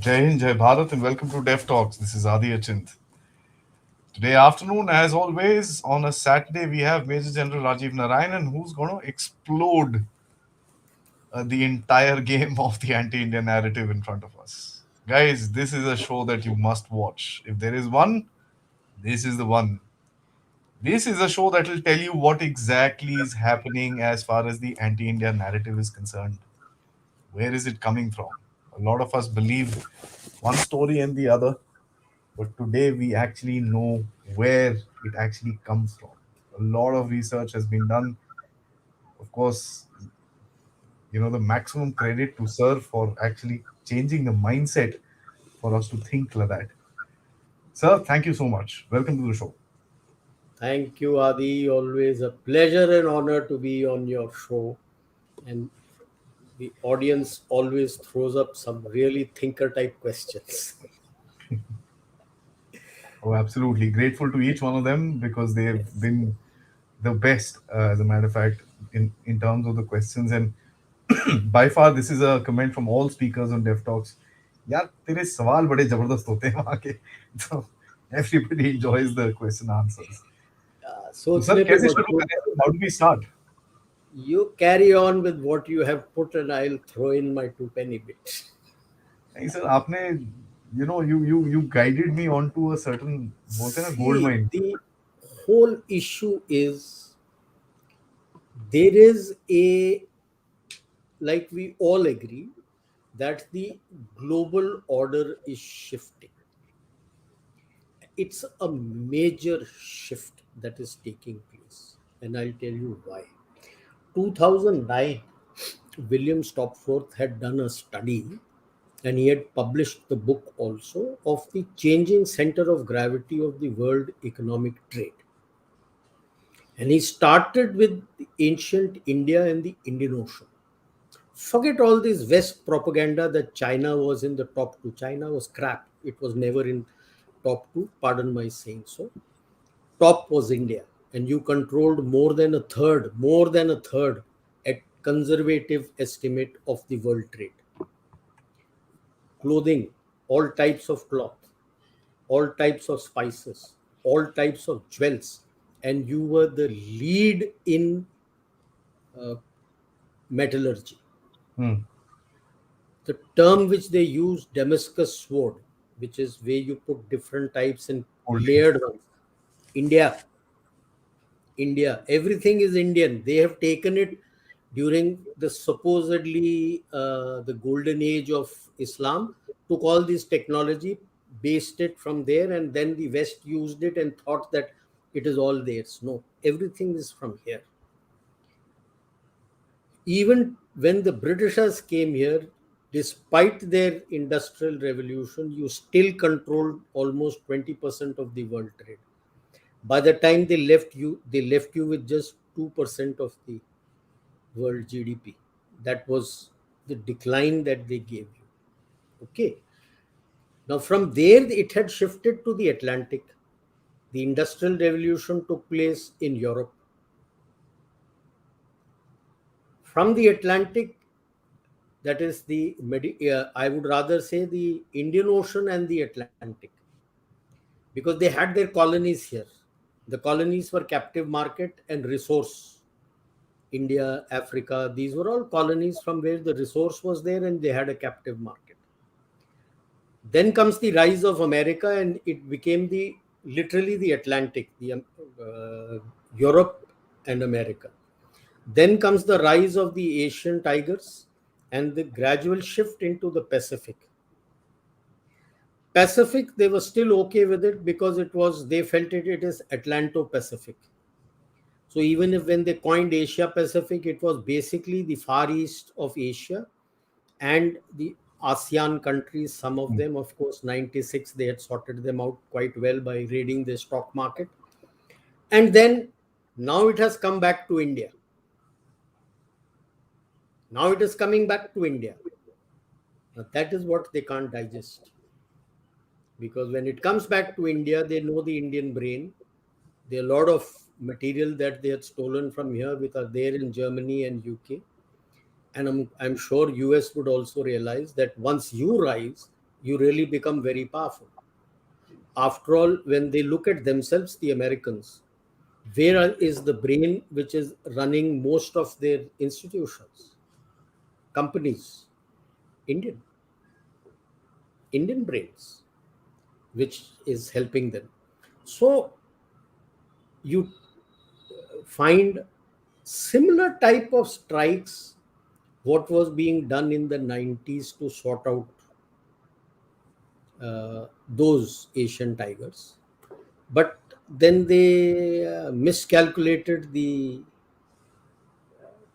Jai Hind, Jai Bharat, and welcome to Dev Talks. This is Aadi. Today afternoon, as always, on a Saturday, we have Major General Rajiv Narayanan, who's going to explode the entire game of the anti-Indian narrative in front of us. Guys, this is a show that you must watch. If there is one, this is the one. This is a show that will tell you what exactly is happening as far as the anti-India narrative is concerned. Where is it coming from? A lot of us believe one story and the other, but today we actually know where it actually comes from. A lot of research has been done. Of course, the maximum credit to Sir for actually changing the mindset for us to think like that. Sir, thank you so much. Welcome to the show. Thank you, Adi. Always a pleasure and honor to be on your show. And the audience always throws up some really thinker type questions. Oh, absolutely. Grateful to each one of them because they've Yes. been the best, as a matter of fact, in terms of the questions. And by far, this is a comment from all speakers on Dev Talks. यार तेरे सवाल बड़े जबरदस्त होते हैं वहाँ के तो everybody enjoys the question answers. तो सर सोचने पे कैसे शुरू मजबूर करें? करता How है. do we start? You carry on with what you have put, and I'll throw in my two penny bits. नहीं सर आपने you guided me onto a certain बोलते हैं ना gold See, mine. the whole issue is there is like we all agree, that the global order is shifting. It's a major shift that is taking place, and I'll tell you why. 2009, William Stopforth had done a study, and he had published the book also of the changing center of gravity of the world economic trade. And he started with the ancient India and the Indian Ocean. Forget all this West propaganda that China was in the top two. China was crap. It was never in top two. Pardon my saying so. Top was India, and you controlled more than a third at conservative estimate of the world trade. Clothing, all types of cloth, all types of spices, all types of jewels, and you were the lead in uh, metallurgy. Hmm. The term which they use, Damascus sword, which is where you put different types and Holding. layered ones. India, India, everything is Indian. They have taken it during the supposedly the golden age of Islam, took all this technology, based it from there, and then the West used it and thought that it is all theirs. No, everything is from here. Even when the Britishers came here, despite their industrial revolution, you still controlled almost 20% of the world trade. By the time they left you with just 2% of the world GDP. That was the decline that they gave you. Okay. Now, from there, it had shifted to the Atlantic. The Industrial Revolution took place in Europe. From the Atlantic, that is I would rather say the Indian Ocean and the Atlantic, because they had their colonies here. The colonies were captive market and resource. India, Africa, these were all colonies from where the resource was there and they had a captive market. Then comes the rise of America, and it became literally the Atlantic, Europe and America. Then comes the rise of the Asian tigers and the gradual shift into the Pacific. Pacific, they were still okay with it because they felt it is Atlanto-Pacific. So even if when they coined Asia Pacific, it was basically the far east of Asia and the ASEAN countries, some of them, of course, 96, they had sorted them out quite well by raiding the stock market. And then now it has come back to India. Now it is coming back to India. Now that is what they can't digest. Because when it comes back to India, they know the Indian brain. There are a lot of material that they had stolen from here, which are there in Germany and UK. And I'm sure US would also realize that once you rise, you really become very powerful. After all, when they look at themselves, the Americans, where is the brain which is running most of their institutions, companies? Indian, Indian brains, which is helping them. So you find similar type of strikes what was being done in the 90s to sort out those Asian tigers. But then they miscalculated the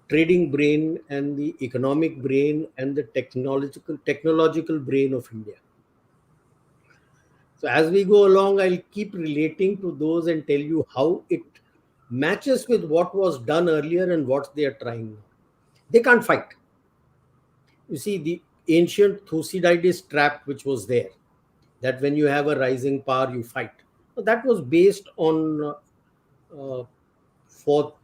trading brain and the economic brain and the technological brain of India. So as we go along, I'll keep relating to those and tell you how it matches with what was done earlier and what they are trying now. They can't fight. You see, the ancient Thucydides trap, which was there, that when you have a rising power, you fight. So that was based on 4th,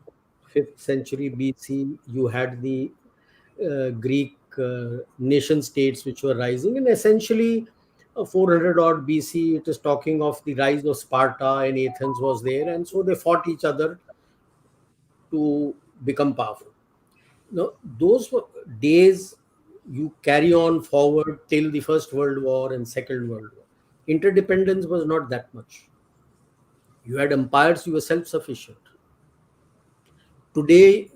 5th century BC. You had the Greek nation states which were rising, and essentially 400 odd BC, it is talking of the rise of Sparta, and Athens was there, and so they fought each other to become powerful. Now, those were days you carry on forward till the First World War and Second World War. Interdependence was not that much. You had empires, you were self sufficient. Today,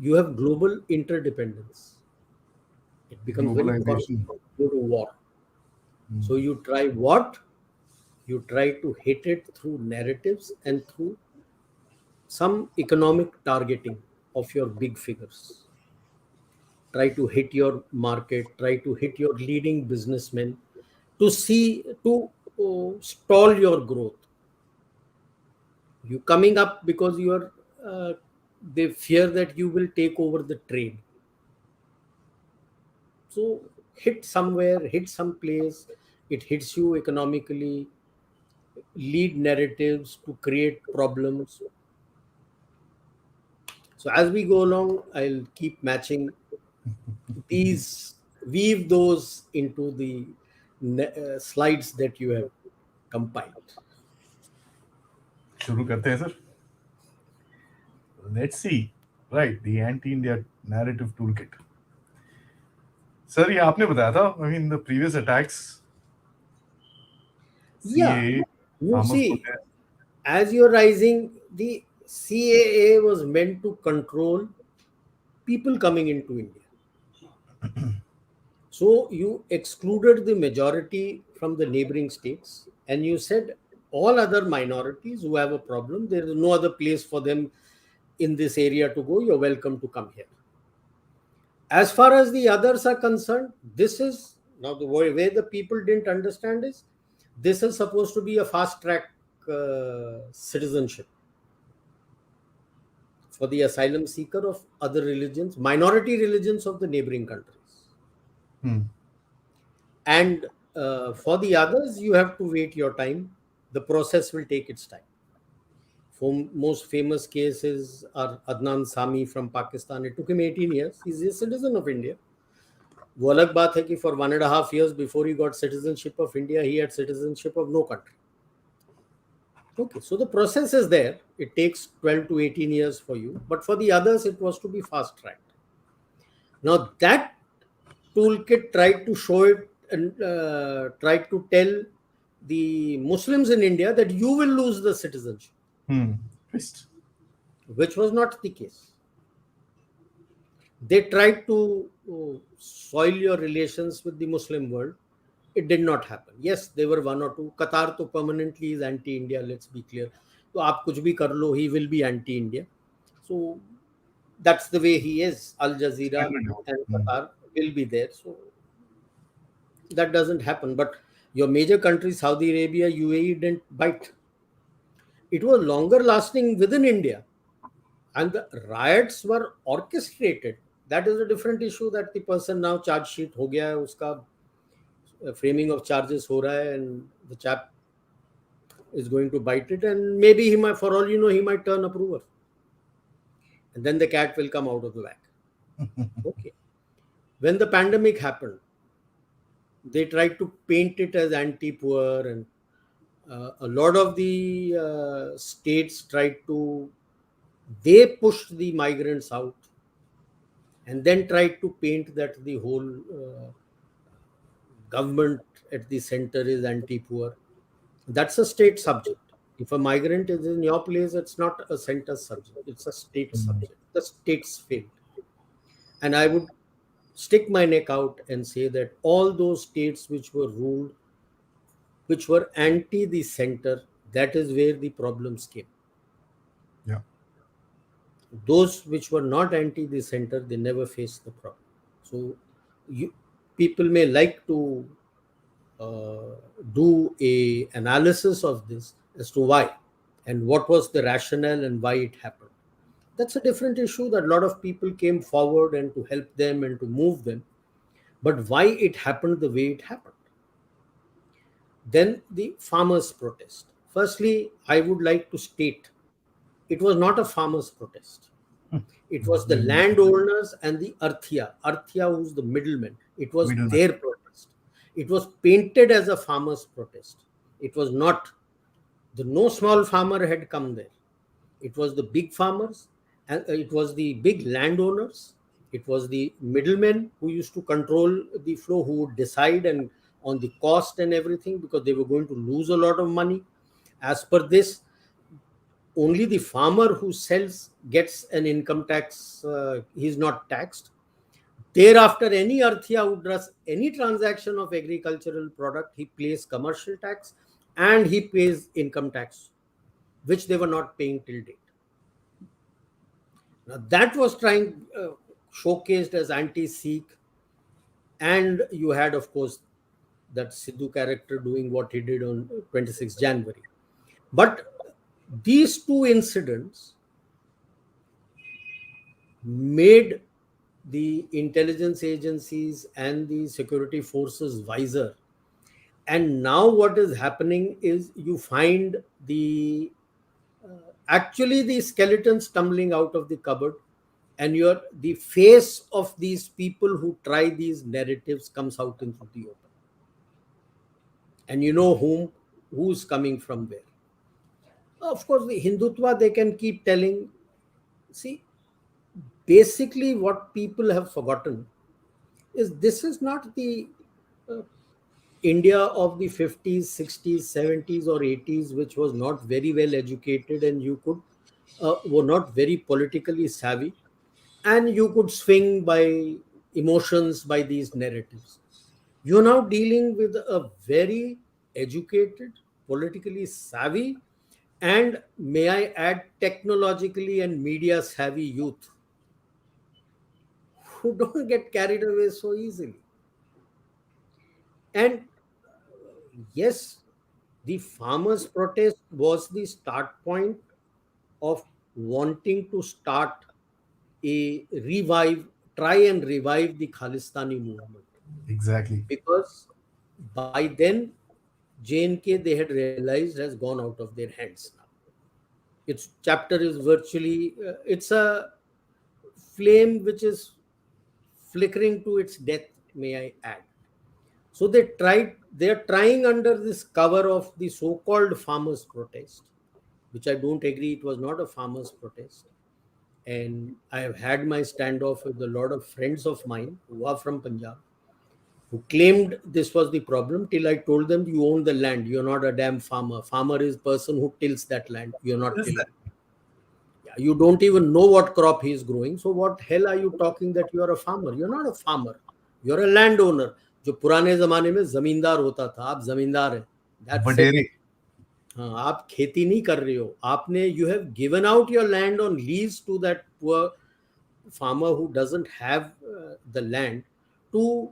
you have global interdependence. It becomes very Globalization. costly to go to war. So you try what? You try to hit it through narratives and through some economic targeting of your big figures. Try to hit your market, try to hit your leading businessmen to see, to stall your growth. You coming up because you are, they fear that you will take over the trade. So hit somewhere, hit some place, it hits you economically, lead narratives to create problems. So as we go along, I'll keep matching these, weave those into the slides that you have compiled. शुरू करते हैं sir. Let's see. Right, the anti-India narrative toolkit. Sir ये आपने बताया था. I mean, the previous attacks, Yeah, CAA, you farmers see, protest. as you're rising, the CAA was meant to control people coming into India. So you excluded the majority from the neighboring states and you said all other minorities who have a problem, there is no other place for them in this area to go. You're welcome to come here. As far as the others are concerned, this is now the way the people didn't understand is this is supposed to be a fast track citizenship for the asylum seeker of other religions, minority religions of the neighboring countries. Hmm. And for the others, you have to wait your time. The process will take its time. Most famous cases are Adnan Sami from Pakistan. It took him 18 years. He's a citizen of India. वो अलग बात है कि for 1.5 years before he got citizenship of India, he had citizenship of no country. Okay, so the process is there. It takes 12 to 18 years for you. But for the others, it was to be fast-tracked. Now that toolkit tried to show it and tried to tell the Muslims in India that you will lose the citizenship, Twist. which was not the case. They tried to soil your relations with the Muslim world. It did not happen. Yes, there were one or two. Qatar to permanently is anti-India, let's be clear. So aap kuch bhi kar lo, he will be anti-India. So that's the way he is. Al Jazeera Standard. and Qatar will be there. So that doesn't happen. But your major countries, Saudi Arabia, UAE, didn't bite. It was longer lasting within India. And the riots were orchestrated. That is a different issue that the person now charge sheet ho gaya hai, uska framing of charges ho raha hai, and the chap is going to bite it, and maybe he might, for all you know, he might turn approver. And then the cat will come out of the bag. Okay. When the pandemic happened, They tried to paint it as anti-poor, and a lot of the states tried to, they pushed the migrants out and then tried to paint that the whole government at the center is anti-poor. That's a state subject. If a migrant is in your place, it's not a center subject, it's a state Mm. subject. The states failed. And I would stick my neck out and say that all those states which were ruled, which were anti the center, that is where the problems came. Yeah. Those which were not anti the center, they never faced the problem. So you, people may like to uh, do a analysis of this as to why and what was the rationale and why it happened. That's a different issue, that a lot of people came forward and to help them and to move them. But why it happened the way it happened? Then the farmers' protest. Firstly, I would like to state it was not a farmers' protest. It was the Mm. landowners and the Arthia, who's the middleman. It was Middleman. their protest. It was painted as a farmers' protest. It was not. The no small farmer had come there. It was the big farmers, and it was the big landowners. It was the middlemen who used to control the flow, who would decide and on the cost and everything, because they were going to lose a lot of money. As per this, only the farmer who sells gets an income tax. He's not taxed. Thereafter, any Arthia who does any transaction of agricultural product, he pays commercial tax and he pays income tax, which they were not paying till date. Now that was trying showcased as anti-Sikh, and you had, of course, that Sidhu character doing what he did on 26 January. But these two incidents made the intelligence agencies and the security forces wiser. And now what is happening is you find the actually the skeletons tumbling out of the cupboard, and your the face of these people who try these narratives comes out into the open, and you know who's coming from where. Of course, the Hindutva, they can keep telling. See, basically what people have forgotten is this is not the uh, India of the 50s, 60s, 70s, or 80s, which was not very well educated, and you could were not very politically savvy, and you could swing by emotions, by these narratives. You're now dealing with a very educated, politically savvy, and may I add, technologically and media savvy youth who don't get carried away so easily. And yes, the farmers' protest was the start point of wanting to start a revive, try and revive the Khalistani movement. Exactly. Because by then, J&K, they had realized, has gone out of their hands now. Its chapter is virtually, it's a flame which is flickering to its death, may I add. So they're trying under this cover of the so-called farmers' protest, which I don't agree, it was not a farmers' protest. And I have had my standoff with a lot of friends of mine who are from Punjab, who claimed this was the problem, till I told them, you own the land, you're not a damn farmer. Farmer is person who tills that land, you're not What is that? tilling. Yeah, you don't even know what crop he is growing. So what hell are you talking that you are a farmer? You're not a farmer. You're a landowner. जो पुराने जमाने में जमींदार होता था, आप जमींदार हैं. That's it. Vadere. हाँ, आप खेती नहीं कर रहे हो. आपने you have given out your land on lease to that poor farmer who doesn't have the land to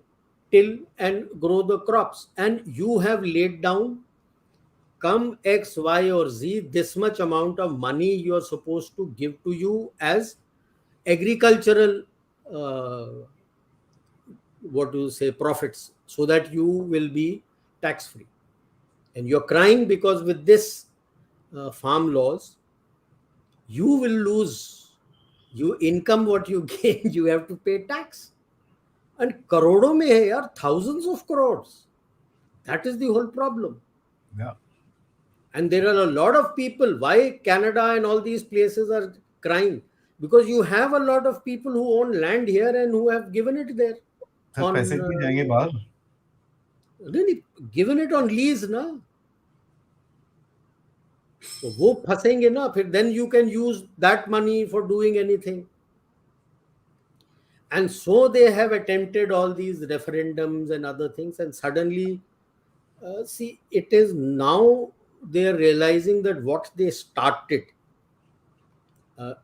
till and grow the crops, and you have laid down, come X, Y, or Z, this much amount of money you are supposed to give to you as agricultural, uh, what do you say, profits, so that you will be tax free. And you're crying because with this farm laws, you will lose you income, what you gain, you have to pay tax. And करोड़ों में है यार, thousands of crores. That is the whole problem. Yeah. And there are a lot of people. Why Canada and all these places are crying? Because you have a lot of people who own land here and who have given it there sir पैसे on क्यों जाएंगे बाहर? really given it on lease ना. तो वो फंसेंगे ना फिर. Then you can use that money for doing anything. And so they have attempted all these referendums and other things, and suddenly see, it is now they are realizing that what they started,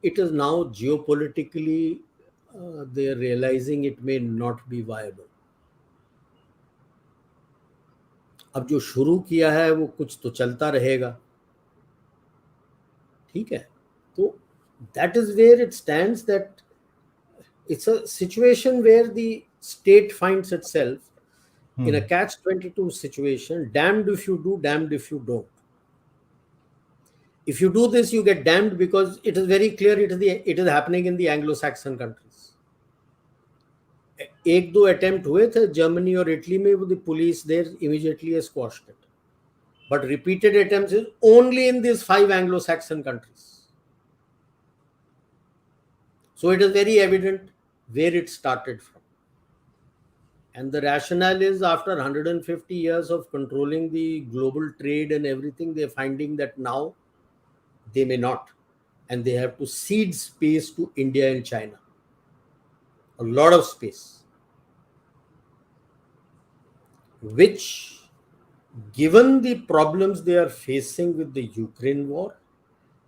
it is now geopolitically, they are realizing it may not be viable. अब जो शुरू किया है वो कुछ तो चलता रहेगा, ठीक है. तो that is where it stands, that it's a situation where the state finds itself in a catch-22 situation. Damned if you do, damned if you don't. If you do this, you get damned, because it is very clear it is happening in the Anglo-Saxon countries. एक दो attempt हुए थे Germany और Italy में, the police there immediately squashed it. But repeated attempts is only in these 5 Anglo-Saxon countries. So it is very evident where it started from. And the rationale is, after 150 years of controlling the global trade and everything, they're finding that now they may not. And they have to cede space to India and China. A lot of space. Which, given the problems they are facing with the Ukraine war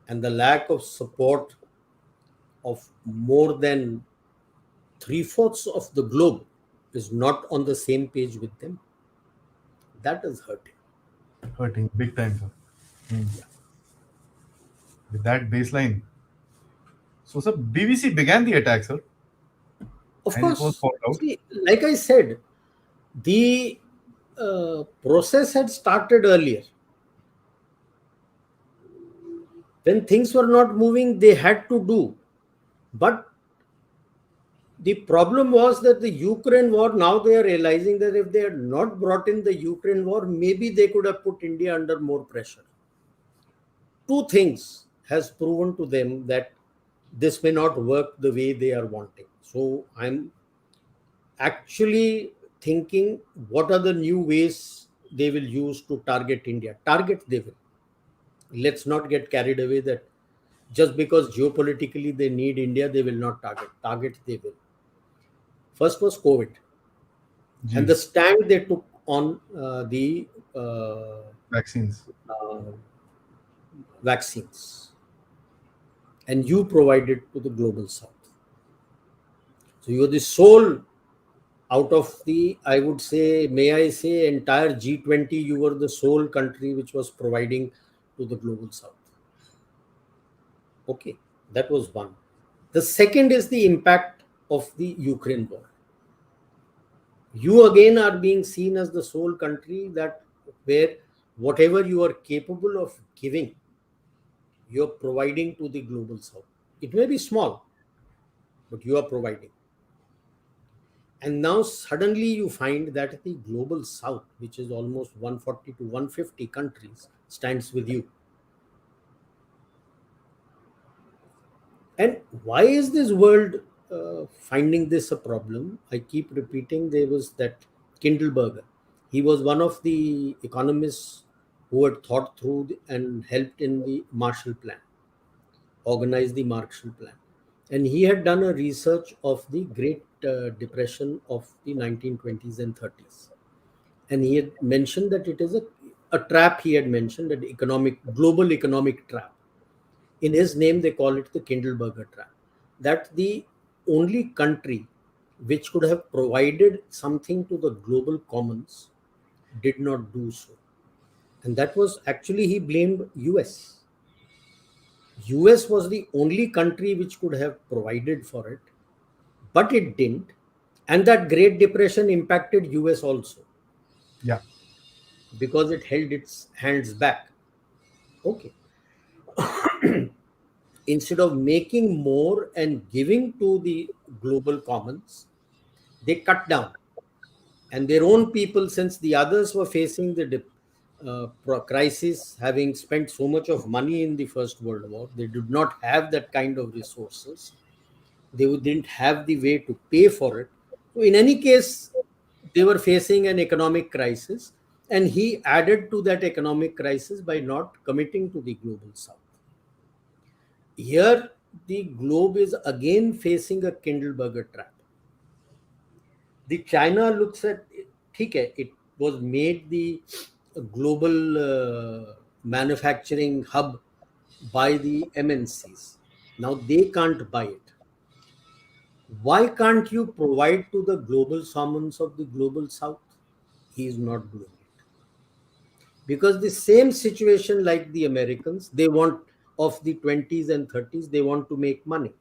and the lack of support of more than 3/4 of the globe is not on the same page with them, that is hurting. Hurting big time, sir. Yeah. With that baseline. So, sir, BBC began the attack, sir. Of and it was course, fought out. see, like I said, the process had started earlier. When things were not moving, they had to do. But the problem was that the Ukraine war, now they are realizing that if they had not brought in the Ukraine war, maybe they could have put India under more pressure. Two things has proven to them that this may not work the way they are wanting. So I'm actually thinking, what are the new ways they will use to target India? Target they will. Let's not get carried away that just because geopolitically they need India, they will not target. Target they will. First was COVID. And the stand they took on the vaccines. Vaccines. And you provided to the global south. So you are the sole, out of the, I would say, may I say, entire G20, you were the sole country which was providing to the global south. Okay, that was one. The second is the impact of the Ukraine war. You again are being seen as the sole country that where whatever you are capable of giving, you are providing to the global south. It may be small, but you are providing. And now suddenly you find that the global south, which is almost 140 to 150 countries, stands with you. And why is this world finding this a problem? I keep repeating, there was that Kindleberger. He was one of the economists who had thought through and helped in the Marshall Plan, organized the Marshall Plan. And he had done a research of the Great Depression of the 1920s and 30s. And he had mentioned that it is a trap. He had mentioned that global economic trap. In his name, they call it the Kindleberger trap. That the only country which could have provided something to the global commons did not do so. And that was actually, he blamed US. US was the only country which could have provided for it, but it didn't. And that Great Depression impacted US also. Yeah. Because it held its hands back. Okay. Instead of making more and giving to the global commons, they cut down. and their own people, since the others were facing the crisis, having spent so much of money in the First World War, they did not have that kind of resources. They didn't have the way to pay for it. So in any case, they were facing an economic crisis, and he added to that economic crisis by not committing to the global south. Here, the globe is again facing a Kindleberger trap. The China looks at it, okay, it was made the global manufacturing hub by the MNCs. Now they can't buy it. Why can't you provide to the global summons of the global south? He is not doing it. Because the same situation like the Americans, they want of the 20s and 30s, they want to make money.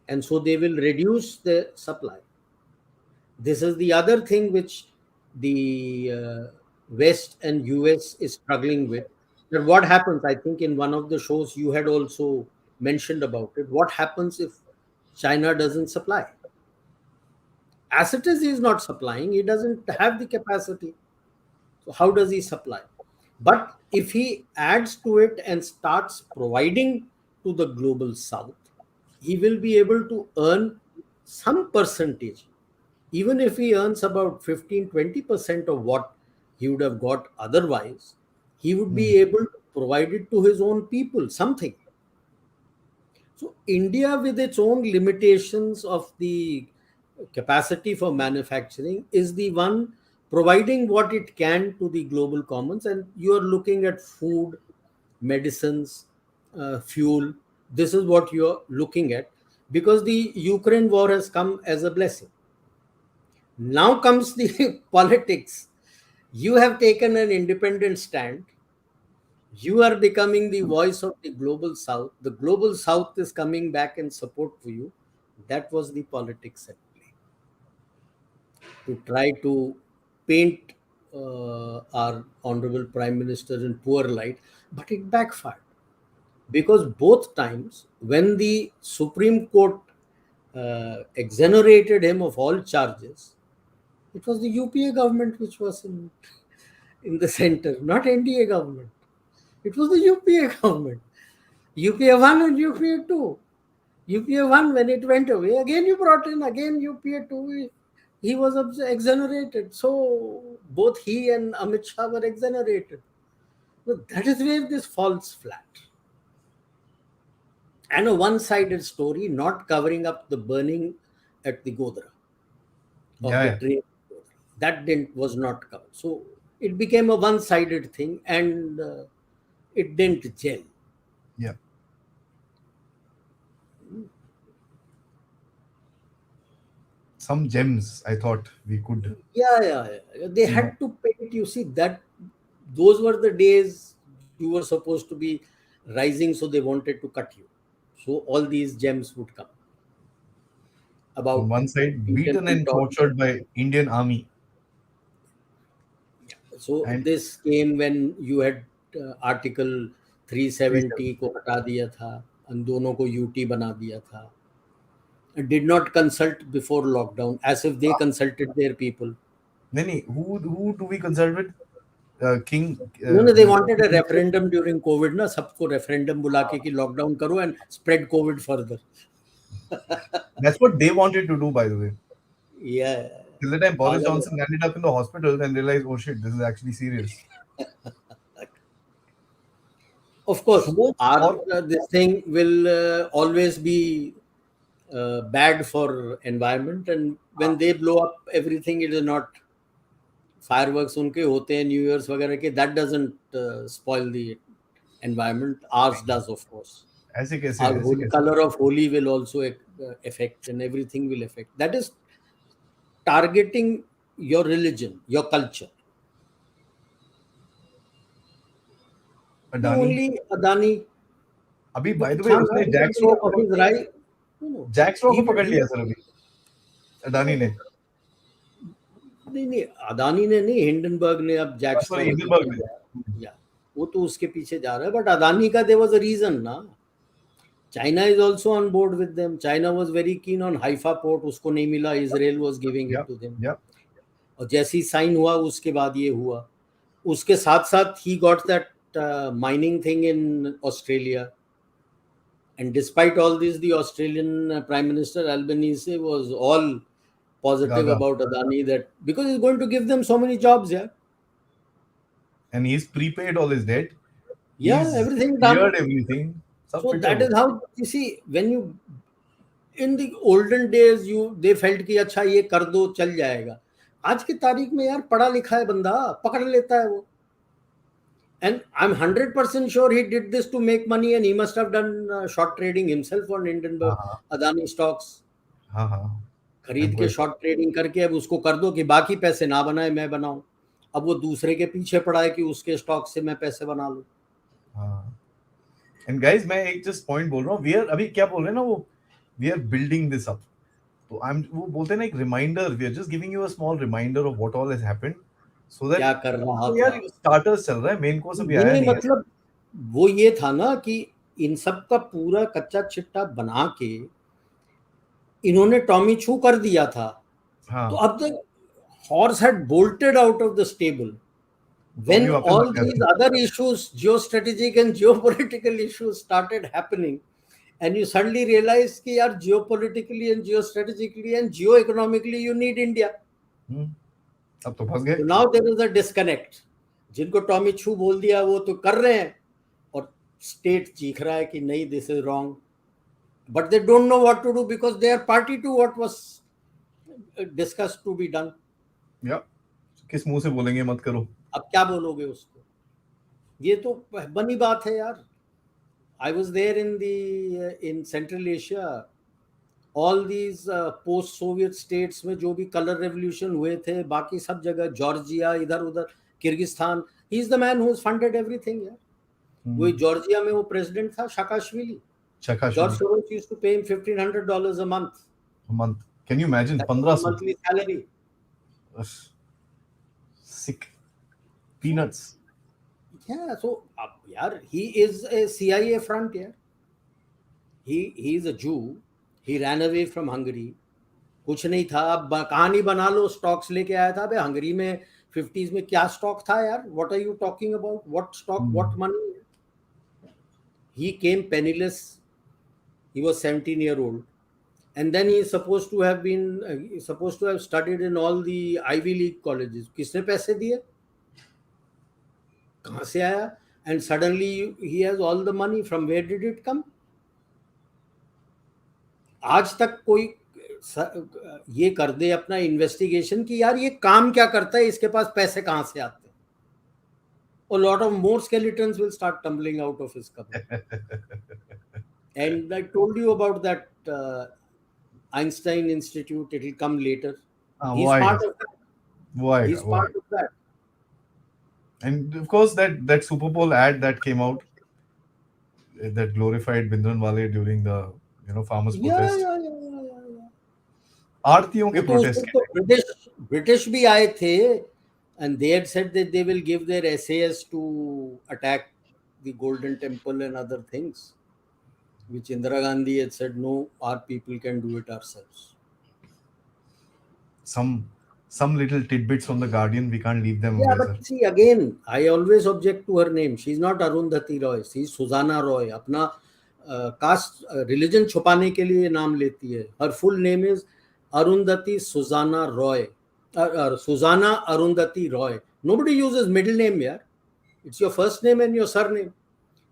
And so they will reduce the supply. This is the other thing which the West and US is struggling with. That what happens, I think in one of the shows you had also mentioned about it, what happens if China doesn't supply? As it is, he is not supplying, he doesn't have the capacity. So how does he supply? But if he adds to it and starts providing to the global south, he will be able to earn some percentage. Even if he earns about 15-20% of what he would have got otherwise, he would be able to provide it to his own people, something. So India, with its own limitations of the capacity for manufacturing, is the one providing what it can to the global commons. And you are looking at food, medicines, fuel. This is what you are looking at, because the Ukraine war has come as a blessing. Now comes the politics. You have taken an independent stand. You are becoming the voice of the global south. The global south is coming back in support for you. That was the politics at play. To try to paint our honorable prime minister in poor light, but it backfired. Because both times, when the Supreme Court exonerated him of all charges, it was the UPA government which was in the center, not NDA government. It was the UPA government. UPA 1 and UPA 2. UPA 1, when it went away, again you brought in, again UPA 2. He was exonerated. So both he and Amit Shah were exonerated. But that is where this falls flat. And a one-sided story, not covering up the burning at the Godra of the Yeah, train. That was not covered. So it became a one-sided thing, and it didn't gel. yeah. Some gems I thought we could, Yeah. They you know, had to paint. You see that those were the days you were supposed to be rising, so they wanted to cut you. So all these gems would come on about one side Indian beaten and mentorship. tortured by Indian army. So And this came when you had Article 370 370. को हटा दिया था, and दोनों को UT बना दिया था. And did not consult before lockdown, as if they consulted their people. Nani, who do we consult with? King. No, they wanted a referendum during COVID. ना सबको referendum बुला के कि lockdown करो and spread COVID further. That's what they wanted to do, by the way. Yeah, Till the time Boris पागल है. Johnson landed up in the hospital and realized, oh shit, this is actually serious. Of course, So, our or this thing will always be bad for environment, and when they blow up everything, it is not fireworks उनके होते हैं new years वगैरह के, that doesn't spoil the environment. Ours does, of course. ऐसे कैसे Our ऐसे कैसे color of Holi will also affect, and everything will affect. That is targeting your religion, your culture. The Adani. only Adani, अभी वो by तो the way था उसने ना Jack Straw of his right. No, Jack Straw he को will, पकड़ लिया sir अभी अडानी ने. नहीं अदानी ने नहीं, हिंडनबर्ग ने अब जैक स्ट्रॉ सॉरी के हिंडनबर्ग पीछे ने. जा, या वो तो उसके पीछे जा रहा है. बट अदानी का देयर वाज अ रीजन ना. China is also on board with them. China was very keen on Haifa port, उसको नहीं मिला, Israel was giving it Yep. to them. Yep. और जैसे ही साइन हुआ उसके बाद ये हुआ. उसके साथ साथ he got that mining thing in Australia. And despite all this, the Australian Prime Minister Albanese was all positive Gaga. about Adani, that because it's going to give them so many jobs. Yeah, And he's prepaid all his debt. yeah, He's everything done. cleared everything. सब So fit है that वो. is how you see, when you in the olden days they felt कि अच्छा ये कर दो चल जाएगा. आज की तारीख में यार पढ़ा लिखा है बंदा, पकड़ लेता है वो. And I'm 100% sure he did this to make money, and he must have done short trading himself on Indian हाँ Adani stocks. हाँ हाँ. खरीद I'm के quite शॉर्ट ट्रेडिंग करके अब उसको कर दो कि बाकी पैसे ना बनाए, मैं बनाऊं. अब वो दूसरे के पीछे पड़ा है कि उसके स्टॉक से मैं पैसे बना लूं. हाँ. And guys, मैं एक just point बोल रहा हूँ. We are अभी क्या बोल रहे हैं ना वो, we are building this up. तो वो बोलते हैं ना एक reminder. We are just giving you a small reminder of what all has happened, so that क्या कर रहा तो था. यार starters चल रहा है, main course अभी आया नहीं, नहीं है. मतलब वो ये था ना कि इन सब का पूरा कच्चा चिट्टा बना के इन्होंने टॉमी छू कर दिया था. हाँ. तो अब तक horse had bolted out of the stable. When वापस all आ गया. these other issues, geostrategic and geopolitical issues started happening, and you suddenly realize कि यार geopolitically and geostrategically and geoeconomically you need India. अब तो फंस गए. So now there is a disconnect. जिनको Tommy छू बोल दिया वो तो कर रहे हैं, और स्टेट चीख रहा है कि नहीं, this is wrong. But they don't know what to do because they are party to what was discussed to be done. या किस मुंह से बोलेंगे मत करो. अब क्या बोलोगे उसको. ये तो बनी बात है यार. I was there in Central Asia. All these post-Soviet states में जो भी कलर रेवोल्यूशन हुए थे, बाकी सब जगह, जॉर्जिया, इधर उधर, Kyrgyzstan, he is the man who has funded everything यार. वही जॉर्जिया में वो प्रेसिडेंट था शाकाशविली. George Soros used to pay him $1,500 a month. A month. Can you imagine? That's his 1500. monthly salary. Sick. Peanuts. Yeah, so yaar, he is a CIA front. Yeah, he is a Jew. He ran away from Hungary. कुछ नहीं था. अब कहानी बना लो. Stocks लेके आया था. बे Hungary में 50s में क्या स्टॉक था यार. What are you talking about? What stock? What money? He came penniless. He was 17-year-old, and then he is supposed to have studied in all the Ivy League colleges. किसने पैसे दिए? कहाँ से आया? And suddenly he has all the money. From where did it come? आज तक कोई ये कर दे अपना इन्वेस्टिगेशन कि यार ये काम क्या करता है, इसके पास पैसे कहाँ से आते हैं. A lot of more skeletons will start tumbling out of his cupboard. And I told you about that Einstein Institute. It will come later. He's part of that. He's part of that. And of course, that Super Bowl ad that came out, that glorified Bindranwale during the farmers' protest. Yeah. आरतियों के protest. British भी आए थे, and they had said that they will give their SAS to attack the Golden Temple and other things, which Indira Gandhi had said, no, our people can do it ourselves. Some little tidbits from the Guardian, we can't leave them. Yeah, but see, again, I always object to her name. She's not Arundhati Roy. She's Susanna Roy. अपना caste religion छुपाने के लिए नाम लेती है. Her full name is Arundhati Susanna Roy. Susanna Arundhati Roy. Nobody uses middle name here. It's your first name and your surname.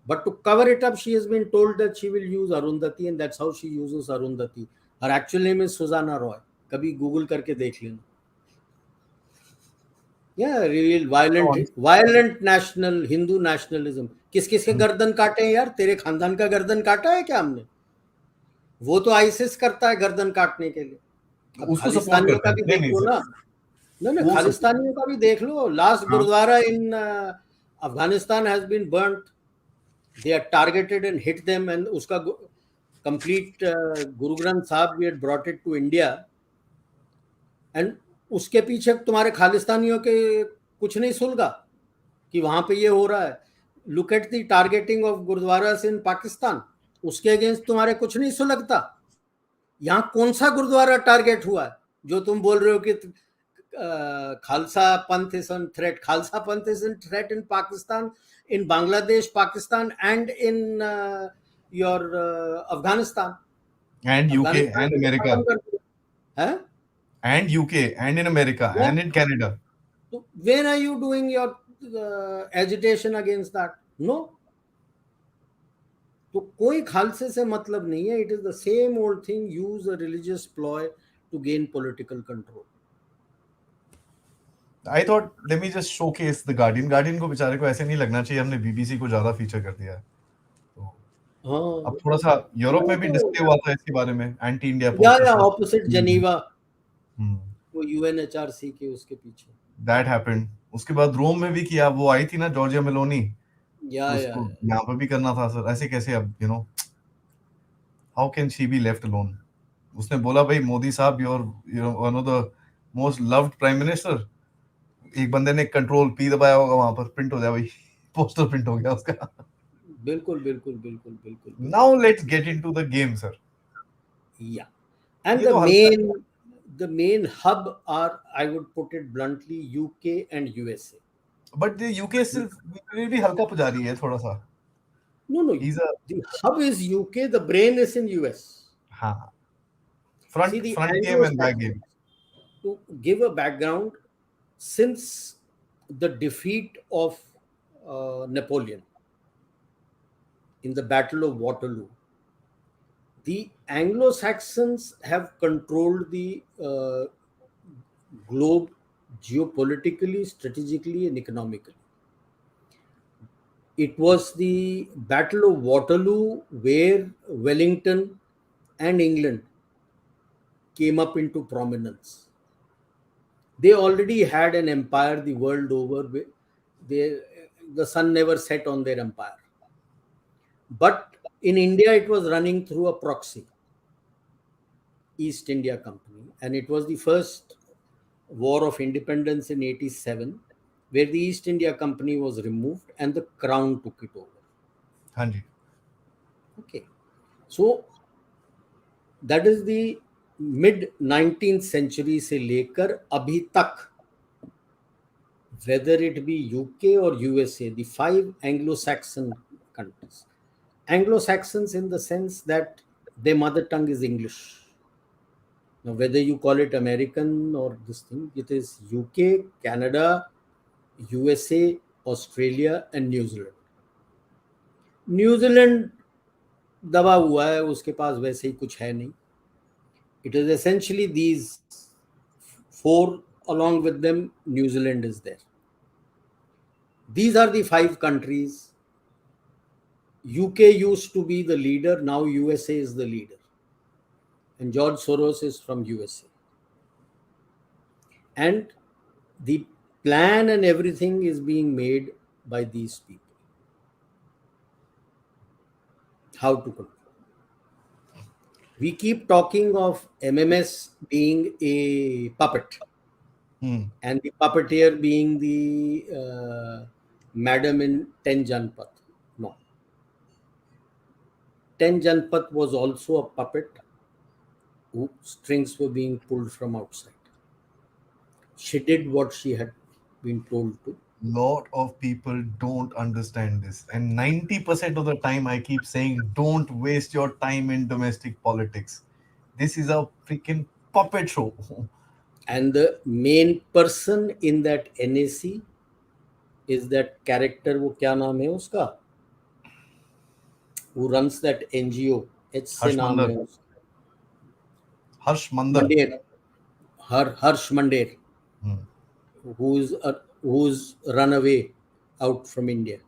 But to cover it up, she has been told that she will use Arundhati, and that's how she uses Arundhati. Her actual name is Susanna Roy. कभी Google करके देख लेना. Yeah, real violent national Hindu nationalism. किस किस के गर्दन काटे हैं यार? तेरे खानदान का गर्दन काटा है क्या हमने? वो तो आईसिस करता है गर्दन काटने के लिए. खालिस्तानियों का भी देख लो ना. नहीं, खालिस्तानियों का भी देख लो. Last Gurdwara in Afghanistan has been burnt. They are targeted and hit them, and उसका complete Guru Granth Sahib, we had brought it to India, and उसके पीछे तुम्हारे खालिस्तानियों के कुछ नहीं सुलगा कि वहां पे ये हो रहा है. Look at the targeting of Gurdwaras in Pakistan. उसके अगेंस्ट तुम्हारे कुछ नहीं सुलगता। यहां कौन सा गुरुद्वारा टारगेट हुआ है जो तुम बोल रहे हो कि Khalsa Panth is on threat? Khalsa Panth is in threat in Pakistan, in Bangladesh, Pakistan and in your Afghanistan. And UK Afghanistan and को तो खत्म America. कर दिया है। And UK and in America Yeah. and in Canada. So when are you doing your agitation against that? No. तो कोई खालसे से मतलब नहीं है। It is the same old thing, use a religious ploy to gain political control. I thought let me just showcase the Guardian. Guardian को बेचारे को ऐसे नहीं लगना चाहिए हमने BBC को ज्यादा फीचर कर दिया है। तो अब हाँ, थोड़ा सा यूरोप वो में भी डिस्प्ले तो हुआ था इसके बारे में, एंटी इंडिया या पोस्टर्स। ऑपोजिट जनीवा, वो यूएनएचआरसी के उसके पीछे। That happened. उसके बाद रोम में भी किया, वो आई थी ना जॉर्जिया मेलोनी, या उसको यहाँ पे भी करना था सर। ऐसे कैसे? अब how can she be left alone? उसने बोला भाई मोदी साहब you one of the most loved prime minister. एक बंदे ने कंट्रोल पी दबाया होगा, वहां पर प्रिंट हो जाए भाई, पोस्टर प्रिंट हो गया उसका। बिल्कुल बिल्कुल बिल्कुल बिल्कुल बिल्कुल। Now let's get into the game sir. या एंड ये तो हल्का है, the main hub are, I would put it bluntly, UK and USA. But UK सिर्फ भी हल्का पुजारी है थोड़ा सा। No, he is a, the hub is UK, the brain is in US. हाँ, See, the front game and back Anglo-Saxons, game. to give a background, since the defeat of Napoleon in the Battle of Waterloo, the Anglo-Saxons have controlled the globe geopolitically, strategically, and economically. It was the Battle of Waterloo where Wellington and England came up into prominence. They already had an empire the world over. They, the sun never set on their empire. But in India, it was running through a proxy, East India Company. And it was the first war of independence in 87, where the East India Company was removed and the crown took it over. हाँ जी। Okay. So that is the mid 19th century से लेकर अभी तक, whether it be UK or USA, the 5 Anglo-Saxon countries. Anglo-Saxons in the sense that their mother tongue is English. Now, whether you call it American or this thing, it is UK, Canada, USA, Australia, and New Zealand. New Zealand दबा हुआ है, उसके पास वैसे ही कुछ है नहीं. It is essentially these 4, along with them, New Zealand is there. These are the 5 countries. UK used to be the leader, now USA is the leader. And George Soros is from USA. And the plan and everything is being made by these people. How to control. We keep talking of MMS being a puppet, and the puppeteer being the madam in 10 Janpath. No. 10 Janpath was also a puppet whose strings were being pulled from outside. She did what she had been told to. Lot of people don't understand this, and 90% of the time I keep saying don't waste your time in domestic politics. This is a freaking puppet show. And the main person in that NAC is that character, वो क्या नाम है उसका, who runs that NGO, H से हर्ष नाम मंदर, है उसका, हर्ष मंदर, मंडेर, Harsh Mandir, who's run away out from India,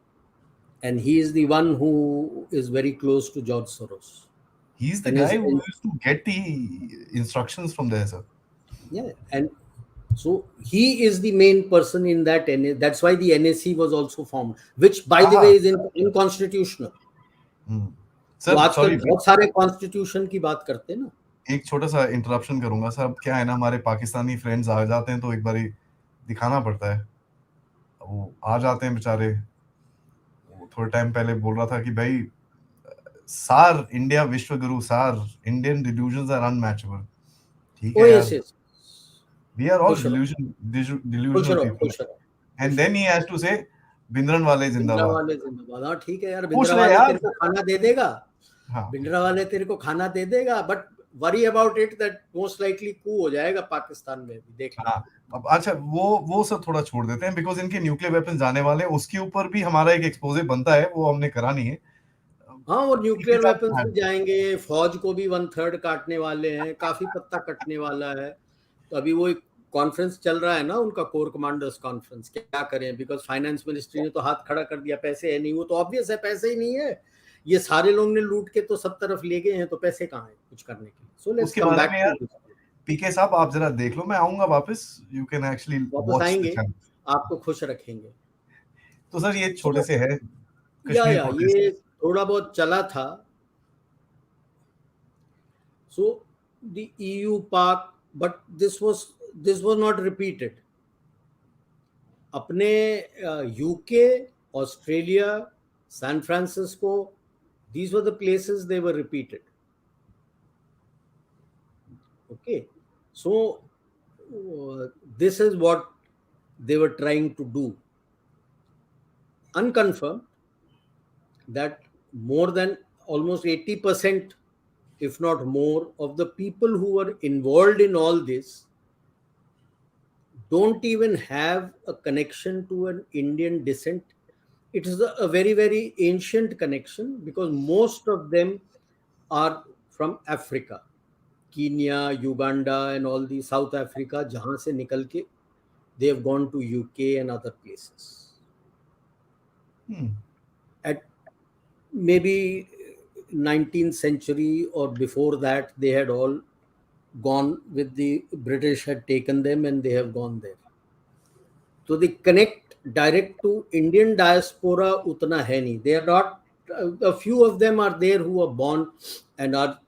and he is the one who is very close to George Soros. he's the And guy who used to get the instructions from there, sir. yeah, and so he is the main person in that NAC. That's why the NAC was also formed, which, by the way, is unconstitutional. तो sir आजकल sorry, बहुत सारे constitution की बात करते हैं ना. एक छोटा सा इंटरप्शन करूंगा सर। अब क्या है ना, हमारे पाकिस्तानी फ्रेंड्स आ जाते हैं तो एक बारी दिखाना पड़ता है। वो आ जाते हैं बेचारे। वो थोड़े टाइम पहले बोल रहा था कि भाई सार इंडिया विश्व गुरु सार इंडियन delusions are unmatchable. ठीक Oh है yes, यार, yes. we are all खुश रहो, खुश delusional रहो, people. खुश रहो, And खुश then रहो। he has to say बिंद्रन वाले बिंद्रा जिंदाबाद। वाले जिंदाबाद। हाँ ठीक है यार, पूछ बिंद्रा ले वाले यार। तेरे को खाना दे देगा, हाँ बिंद्रा वाले तेरे को खाना दे देगा, but worry about it that most likely coup हो जाएगा पाकिस्तान में भी, देख ले। हाँ। अब अच्छा, वो सब थोड़ा छोड़ देते हैं, बिकॉज इनके न्यूक्लियर वेपन जाने वाले हैं, उसके ऊपर भी हमारा एक एक्सपोजे बनता है, वो हमने करा नहीं है। हाँ, और इनके न्यूक्लियर साथ वेपन्स हाँ भी जाएंगे, फौज को भी 1/3 काटने वाले हैं, काफी पत्ता कटने वाला है। तो अभी वो एक कॉन्फ्रेंस चल रहा है ना उनका, कोर कमांडर्स कॉन्फ्रेंस, क्या करें, बिकॉज फाइनेंस मिनिस्ट्री ने तो हाथ खड़ा कर दिया, पैसे है नहीं। वो तो ऑब्वियस है, पैसे ही नहीं है। ये सारे लोग ने लूट के तो सब तरफ ले गए हैं, तो पैसे कहाँ है कुछ करने के लिए। सो लेट्स उसके कम बारे बैक में टू यार, दिस। पीके साहब आप जरा देख लो, मैं आऊंगा वापस, यू कैन एक्चुअली वापस वॉच द आएंगे, चैनल। आपको खुश रखेंगे। तो सर ये छोटे सो से है कश्मीर या प्रोटेस्ट। ये थोड़ा बहुत चला था। So the EU Pak, but this was not repeated. अपने UK, Australia, San Francisco, these were the places they were repeated. Okay, so this is what they were trying to do. Unconfirmed that more than almost 80%, if not more, of the people who were involved in all this don't even have a connection to an Indian descent. It is a very, very ancient connection because most of them are from Africa, Kenya, Uganda, and all the South Africa, jahan se nikal ke they have gone to UK and other places. At maybe 19th century or before that, they had all gone with the British, had taken them and they have gone there. So they connect direct to Indian diaspora utna hai nahi. They are not, a few of them are there who are born and our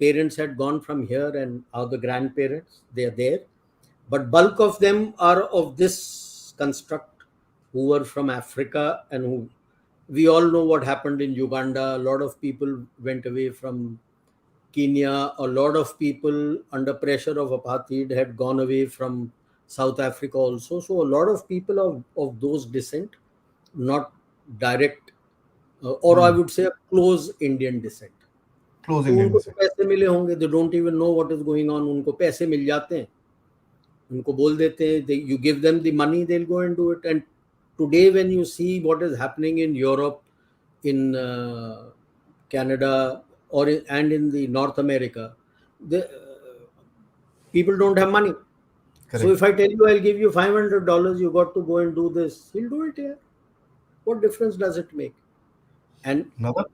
parents had gone from here and are the grandparents, they are there. But bulk of them are of this construct, who were from Africa, and who, we all know what happened in Uganda. A lot of people went away from Kenya. A lot of people under pressure of apartheid had gone away from South Africa also. So a lot of people of those descent, not direct, or I would say a close Indian descent. Close तो Indian उनको तो से। पैसे मिले होंगे, they don't even know what is going on. उनको पैसे मिल जाते हैं, उनको बोल देते हैं, you give them the money, they'll go and do it. And today when you see what is happening in Europe, in Canada, and in the North America, the people don't have money. So correct. if I tell you I'll give you $500, you got to go and do this, he'll do it here. What difference does it make? And मतलब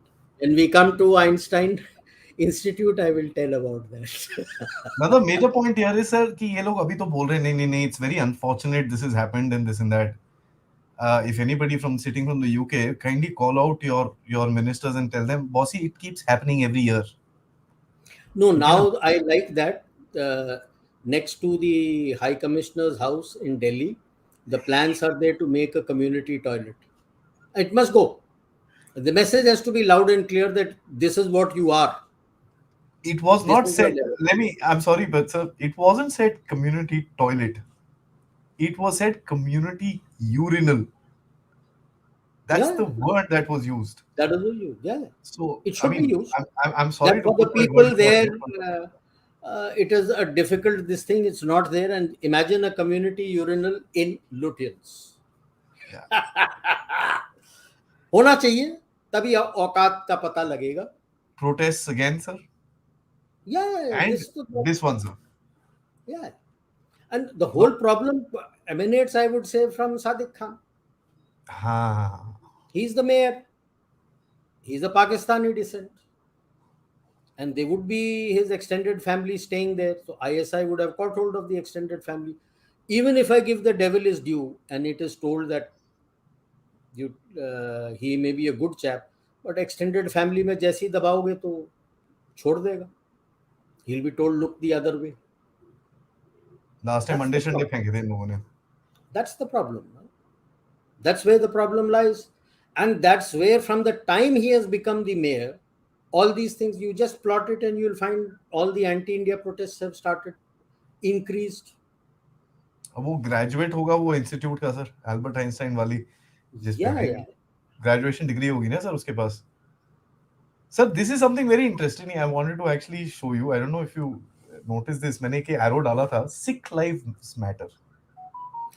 when we come to Einstein Institute, I will tell about that. Major point यार है sir कि ये लोग अभी तो बोल रहे हैं नहीं नहीं नहीं, it's very unfortunate this is happened and this and that. If anybody from sitting from the UK, kindly call out your ministers and tell them, bossy, it keeps happening every year. No, ठीक है ना? now I like that. Next to the High Commissioner's house in Delhi, the plans are there to make a community toilet. It must go. The message has to be loud and clear that this is what you are. It was This not is your said. level. I'm sorry, but sir, it wasn't said community toilet. It was said community urinal. That's Yeah, the word that was used. that is what you. Yeah, So, it I should be mean, used. I'm That sorry to for the put my words people in your there, mouth. it is a difficult this thing. It's not there. And imagine a community urinal in Lutyens. Yeah. होना चाहिए, तभी औकात का पता लगेगा. Protests again, sir. Yeah, And this is the this problem. one, sir. Yeah. And the whole No. problem emanates, I would say, from Sadiq Khan. हाँ. He's the mayor. He's a Pakistani descent. And they would be his extended family staying there. So ISI would have caught hold of the extended family. Even if I give the devil his due and it is told that he may be a good chap, but extended family में जैसे ही दबाओगे तो छोड़ देगा. He'll be told, look the other way. Last time That's अंडे the शंडे problem. फेंके थे इन लोगों ने. That's the problem. That's where the problem lies. And that's where, from the time he has become the mayor, All these things, you just plot it and you'll find all the anti-India protests have started, increased. अब वो graduate होगा वो institute का sir, Albert Einstein वाली, जिस पे Yeah, yeah. Graduation degree होगी ना सर उसके पास. Sir, this is something very interesting. I wanted to actually show you. I don't know if you noticed this. मैंने एक arrow डाला था. Sikh lives matter.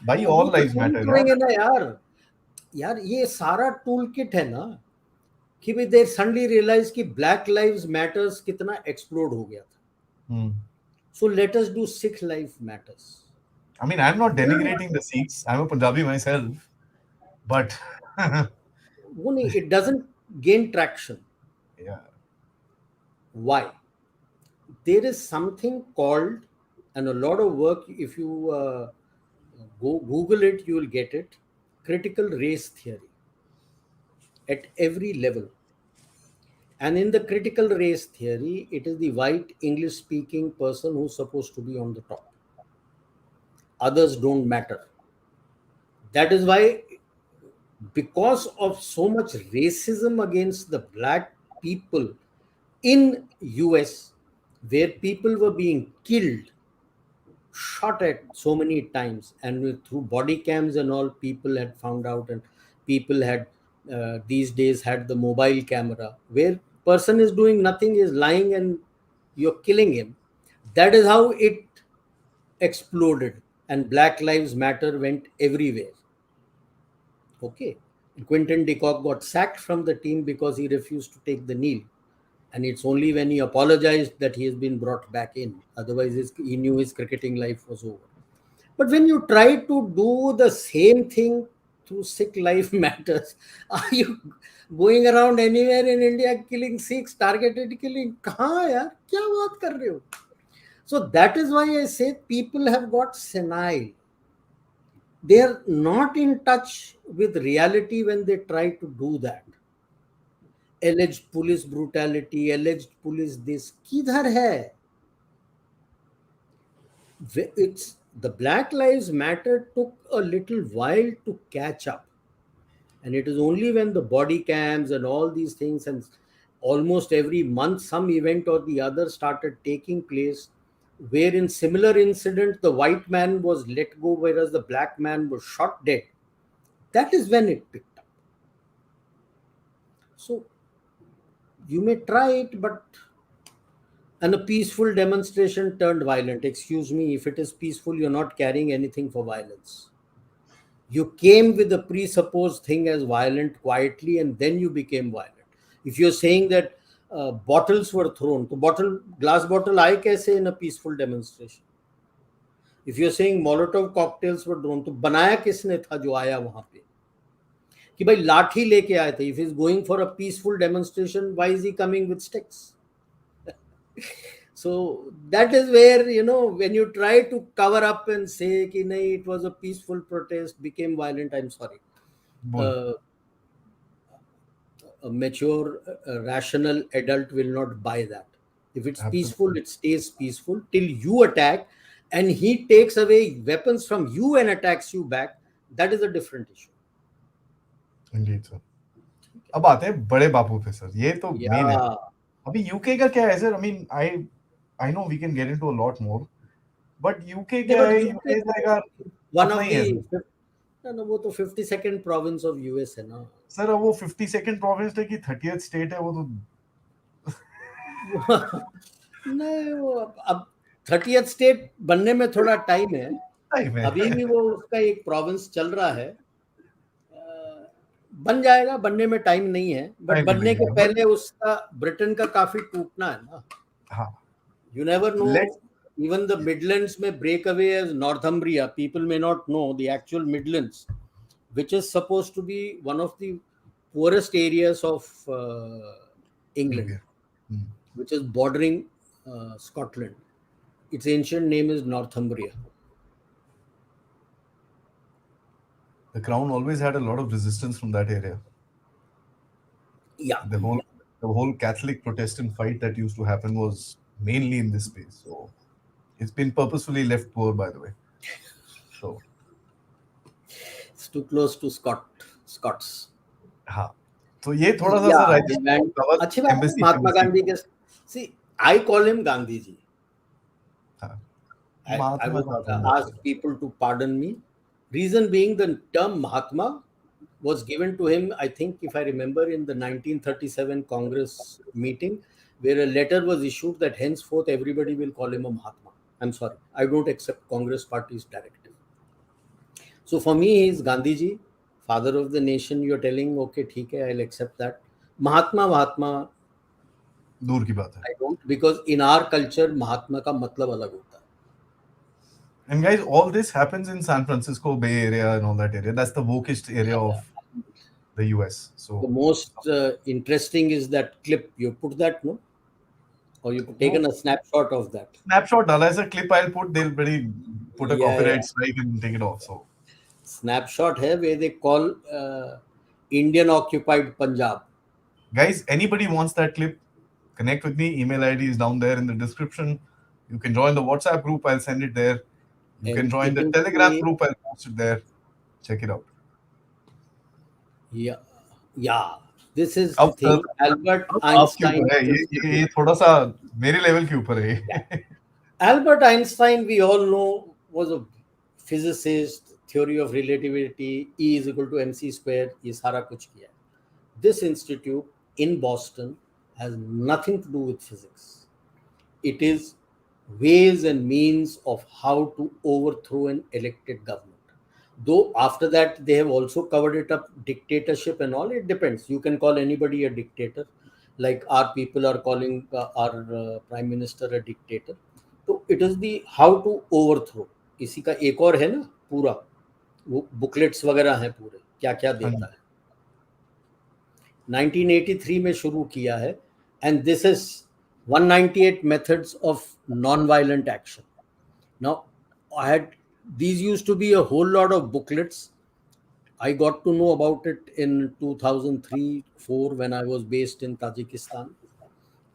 By वो all तो lives सही matter. यार. करेंगे ना यार. यार ये सारा टूल किट है ना, कि भाई दे सडनली रियलाइज कि ब्लैक लाइव्स मैटर्स कितना एक्सप्लोड हो गया था. So let us do Sikh life matters. I mean, I'm not denigrating the Sikhs. I'm a Punjabi myself. But, वो नहीं, it doesn't gain traction. yeah. Why? There is something called, and a lot of work, if you go Google it, you will get it, critical race theory at every level. And in the critical race theory, it is the white English speaking person who's supposed to be on the top. Others don't matter. That is why, because of so much racism against the black people in US, where people were being killed, shot at so many times, and through body cams and all, people had found out, and people had these days had the mobile camera, where person is doing nothing, is lying, and you're killing him. That is how it exploded, and Black Lives Matter went everywhere. Okay. Quentin de Kock got sacked from the team because he refused to take the kneel. And it's only when he apologized that he has been brought back in. Otherwise, he knew his cricketing life was over. But when you try to do the same thing through Sikh life matters, are you going around anywhere in India killing Sikhs, targeted killing? Kahan yaar? Kya baat kar rahe ho? So that is why I say people have got senile. They are not in touch with reality when they try to do that. Alleged police brutality, alleged police this, kidhar hai? It's the Black Lives Matter took a little while to catch up, and it is only when the body cams and all these things, and almost every month some event or the other started taking place, where in similar incident the white man was let go whereas the black man was shot dead. That is when it picked up. So you may try it, but and a peaceful demonstration turned violent. Excuse me, if it is peaceful, you're not carrying anything for violence. You came with the presupposed thing as violent quietly, and then you became violent. If you're saying that bottles were thrown, तो glass bottle आए कैसे in a peaceful demonstration? If you're saying Molotov cocktails were thrown, तो बनाया किसने था जो आया वहां पे? कि भाई लाठी लेके आए थे. If he's going for a peaceful demonstration, why is he coming with sticks? So that is where, when you try to cover up and say कि नहीं, it was a peaceful protest, became violent, I'm sorry. बोल. A mature, rational adult will not buy that. If it's peaceful, Absolutely. it stays peaceful till you attack, and he takes away weapons from you and attacks you back. That is a different issue. Indeed, sir. अब आते हैं बड़े बापू पे sir. ये तो main है. Yeah. अभी UK का क्या है sir? I mean, I know we can get into a lot more, but UK Yeah, क्या but है? UK, यूके का one अपना of ही है the सर. no, वो तो 52nd province of US है ना. सर अब वो 52nd प्रोविंस है कि 30th स्टेट है, वो तो नहीं, वो अब 30th स्टेट बनने में थोड़ा टाइम है. टाइम है. अभी भी वो उसका एक प्रोविंस चल रहा है. बन जाएगा, बनने में टाइम नहीं है, बट टाइम बनने के लगेगा, but पहले उसका ब्रिटेन का काफी टूटना है ना. हाँ. You never know. Let's Even the Midlands may break away as Northumbria. People may not know the actual Midlands, which is supposed to be one of the poorest areas of England, India. Hmm. which is bordering Scotland. Its ancient name is Northumbria. The crown always had a lot of resistance from that area. Yeah. The whole Catholic Protestant fight that used to happen was mainly in this space. So it's been purposefully left poor, by the way. So It's too close to Scots. हाँ. तो ये थोड़ा सा Yeah, sir I he think went. Cover अच्छी बात है embassy महात्मा embassy Gandhi के. See, I call him Gandhi ji. हाँ I महात्मा would का कम होता ask है people to pardon me. Reason being, the term Mahatma was given to him, I think, if I remember, in the 1937 Congress meeting, where a letter was issued that henceforth everybody will call him a Mahatma. I'm sorry, I don't accept Congress Party's directive. So for me, he is Gandhi ji, father of the nation. You're telling, okay, theek hai, I'll accept that. Mahatma, दूर की बात है. I don't, because in our culture, Mahatma का मतलब अलग होता है. And guys, all this happens in San Francisco Bay Area and all that area. That's the wokest area of the US. The So most interesting is that clip. You put that, no? Or you've no taken a snapshot of that. snapshot dala as a clip I'll put. They'll very put a Yeah. copyright strike and take it off. So Snapshot hai where they call Indian occupied Punjab. guys, anybody wants that clip, connect with me. Email ID is down there in the description. You can join the WhatsApp group. I'll send it there. You can And join it the will Telegram be, group. I'll post it there. Check it out. yeah, yeah. This is the अब thing. Albert अब आपके Einstein. ऊपर है ये थोड़ा सा मेरे level के ऊपर है ये. Albert Einstein, we all know, was a physicist, theory of relativity, E is equal to mc square, ये सारा कुछ किया. This institute in Boston has nothing to do with physics. It is ways and means of how to overthrow an elected government. Though after that they have also covered it up, dictatorship and all. It depends. You can call anybody a dictator, like our people are calling our prime minister a dictator. तो it is the how to overthrow. इसी का एक और है ना पूरा, वो booklets वगैरह हैं पूरे, क्या क्या हाँ देता जी. है. 1983 में शुरू किया है. And this is 198 methods of non-violent action. Now, I had these used to be a whole lot of booklets. I got to know about it in 2003-4 when I was based in Tajikistan.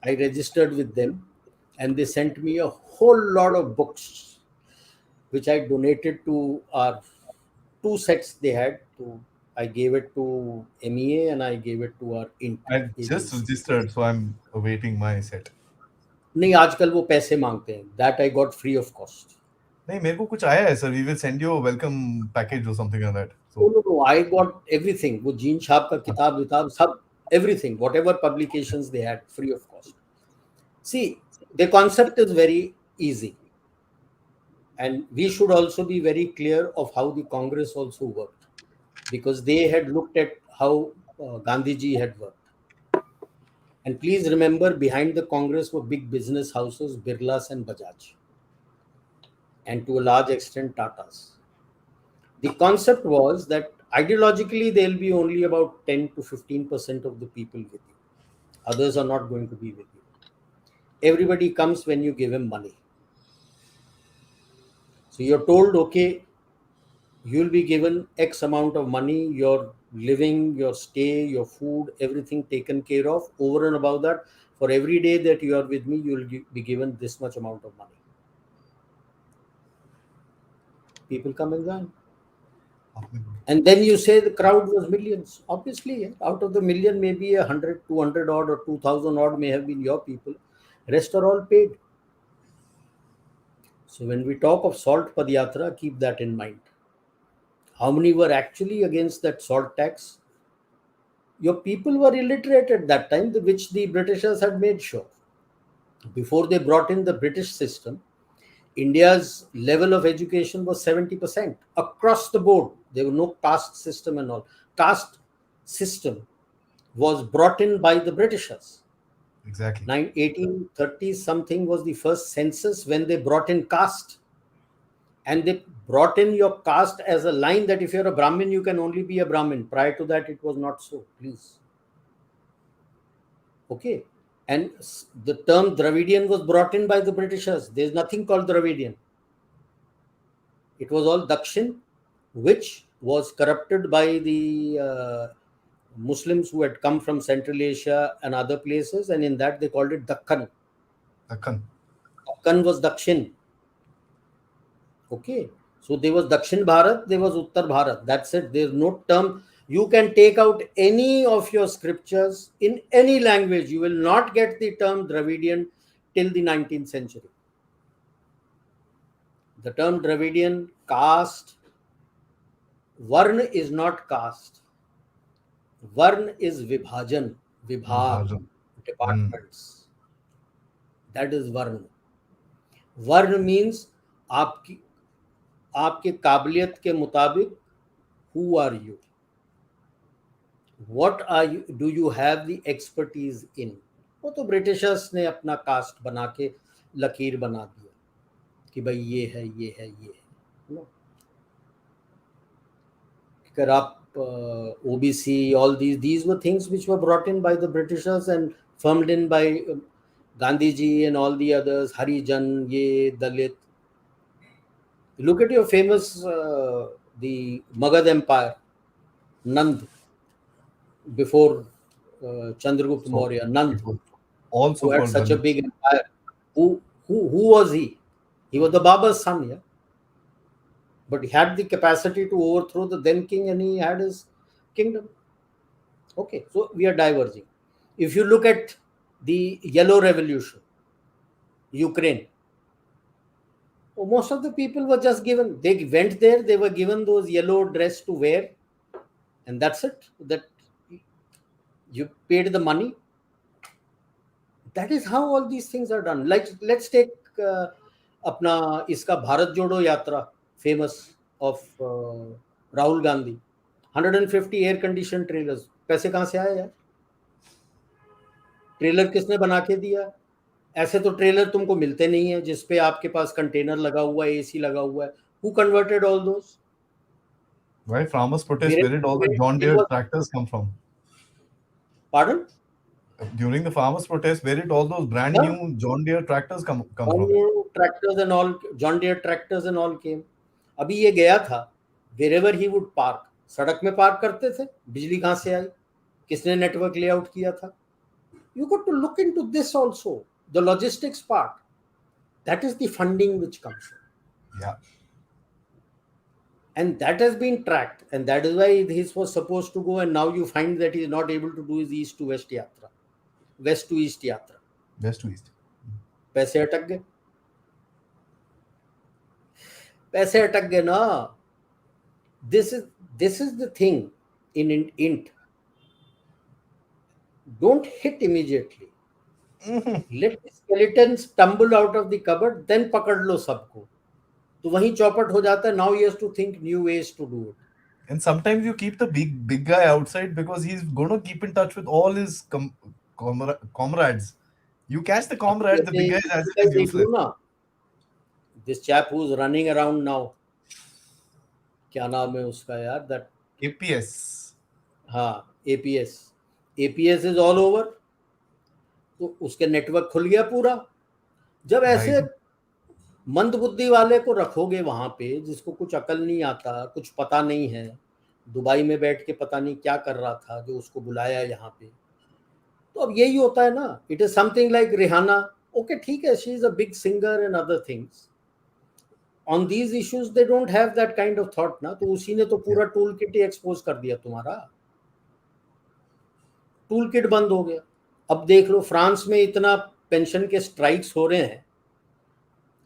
I registered with them and they sent me a whole lot of books which I donated to our two sets they had. To I gave it to MEA and I gave it to our INT I just agency. registered, so I'm awaiting my set. नहीं, आजकल वो पैसे मांगते हैं. That I got free of cost. नहीं मेरे को कुछ आया है sir. We will send you a welcome package or something like that. So No, I got everything. वो जीन छाप का किताब विताब सब, everything, whatever publications they had, free of cost. See, the concept is very easy. And we should also be very clear of how the Congress also worked, because they had looked at how Gandhiji had worked. And please remember, behind the Congress were big business houses, Birlas and Bajaj, and to a large extent Tatas. The concept was that ideologically there'll be only about 10 to 15% of the people with you. Others are not going to be with you. Everybody comes when you give him money. So you're told, okay, you'll be given X amount of money, your living, your stay, your food, everything taken care of. Over and above that, for every day that you are with me, you'll be given this much amount of money. People come and join. And then you say the crowd was millions. Obviously, out of the million, maybe 100, 200 odd or 2000 odd may have been your people. Rest are all paid. So when we talk of salt Padyatra, keep that in mind. How many were actually against that salt tax? Your people were illiterate at that time, which the Britishers had made sure. Before they brought in the British system, India's level of education was 70% across the board. There was no caste system and all. Caste system was brought in by the Britishers. exactly. 1830 something was the first census when they brought in caste. And they brought in your caste as a line that if you're a Brahmin, you can only be a Brahmin. Prior to that, it was not so. Please. Okay. And the term Dravidian was brought in by the Britishers. There's nothing called Dravidian. It was all Dakshin, which was corrupted by the Muslims who had come from Central Asia and other places. And in that, they called it Dakkan. Dakkan. Dakkan was Dakshin. Okay. So there was Dakshin Bharat, there was Uttar Bharat. That's it. There's no term You can take out any of your scriptures in any language. You will not get the term Dravidian till the 19th century. The term Dravidian, caste, Varna is not caste. Varna is Vibhajan, Vibhag, Vibhajan. Hmm. departments. That is Varna. Varna means आपकी आपके काबिलियत के मुताबिक who are you, what are you, do you have the expertise in. वो तो Britishers ने अपना cast बना के लकीर बना दिया कि भाई ये है ये है ये है. अगर आप OBC, all these were things which were brought in by the Britishers and firmed in by Gandhi ji and all the others, Harijan, ye Dalit. Look at your famous the Magad Empire, Nand, before Chandragupta So Maurya, Nand, people also who had called such a Dalit. big empire. Who was he? He was the Baba's son, yeah. But he had the capacity to overthrow the then king, and he had his kingdom. Okay, so we are diverging. If you look at the Yellow Revolution, Ukraine, most of the people were just given, they went there, they were given those yellow dress to wear, and that's it. That you paid the money. That is how all these things are done. Like, let's take अपना इसका भारत जोड़ो यात्रा, famous of Rahul Gandhi, 150 air condition trailers. पैसे कहाँ से आए यार? Trailer किसने बना के दिया? ऐसे तो ट्रेलर तुमको मिलते नहीं है जिसपे आपके पास कंटेनर लगा हुआ है, एसी लगा हुआ है. Who converted all those? Why farmers protest? मेरे Where did all the John it Deere was, tractors come from? pardon? During the farmers protest, where did all those brand Huh? new John Deere tractors come John from? Deere tractors and all, John Deere tractors and all came. अभी ये गया था, wherever he would park, सड़क में park करते थे. बिजली कहाँ से आई? किसने नेटवर्क लेआउट किया था? You got to look into this also, the logistics part. That is the funding which comes in. Yeah. And that has been tracked, and that is why this was supposed to go, and now you find that he is not able to do his east to west yatra, west to east yatra. West to east. पैसे अटक गए, पैसे अटक गए ना. This is the thing in int. Don't hit immediately. Let the skeletons tumble out of the cupboard, then पकड़ लो सबको. तो वहीं चौपट हो जाता है. Now he has to think new ways to do it. And sometimes you keep the big guy outside because he's going to keep in touch with all his comrades. You catch the comrades, the big guy is as if he's useless. This chap who's running around now, क्या नाम है उसका यार? That APS. हाँ, APS is all over. तो उसके network खुल गया पूरा. जब ऐसे मंद बुद्धि वाले को रखोगे वहां पे, जिसको कुछ अकल नहीं आता, कुछ पता नहीं है, दुबई में बैठ के पता नहीं क्या कर रहा था, जो उसको बुलाया यहाँ पे, तो अब यही होता है ना. It is something like Rihanna. Okay, ठीक है, she is a big singer and other things. On these issues they don't have that kind of thought ना. तो उसी ने तो पूरा टूल किट ही एक्सपोज कर दिया. तुम्हारा टूल किट बंद हो गया. अब देख लो, फ्रांस में इतना पेंशन के स्ट्राइक्स हो रहे हैं.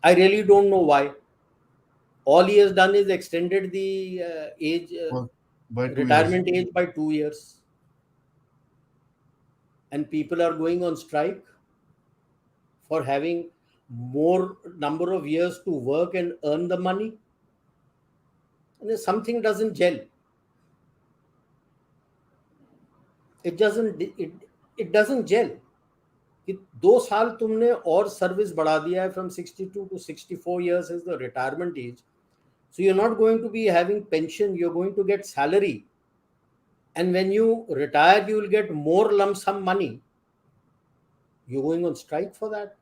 I really don't know why. All he has done is extended the retirement age by 2 years. And people are going on strike for having more number of years to work and earn the money. And something doesn't gel. It doesn't gel. कि 2 साल तुमने और service बढ़ा दिया है. From 62 to 64 years is the retirement age. So you're not going to be having pension, you're going to get salary. And when you retire, you will get more lump sum money. You're going on strike for that.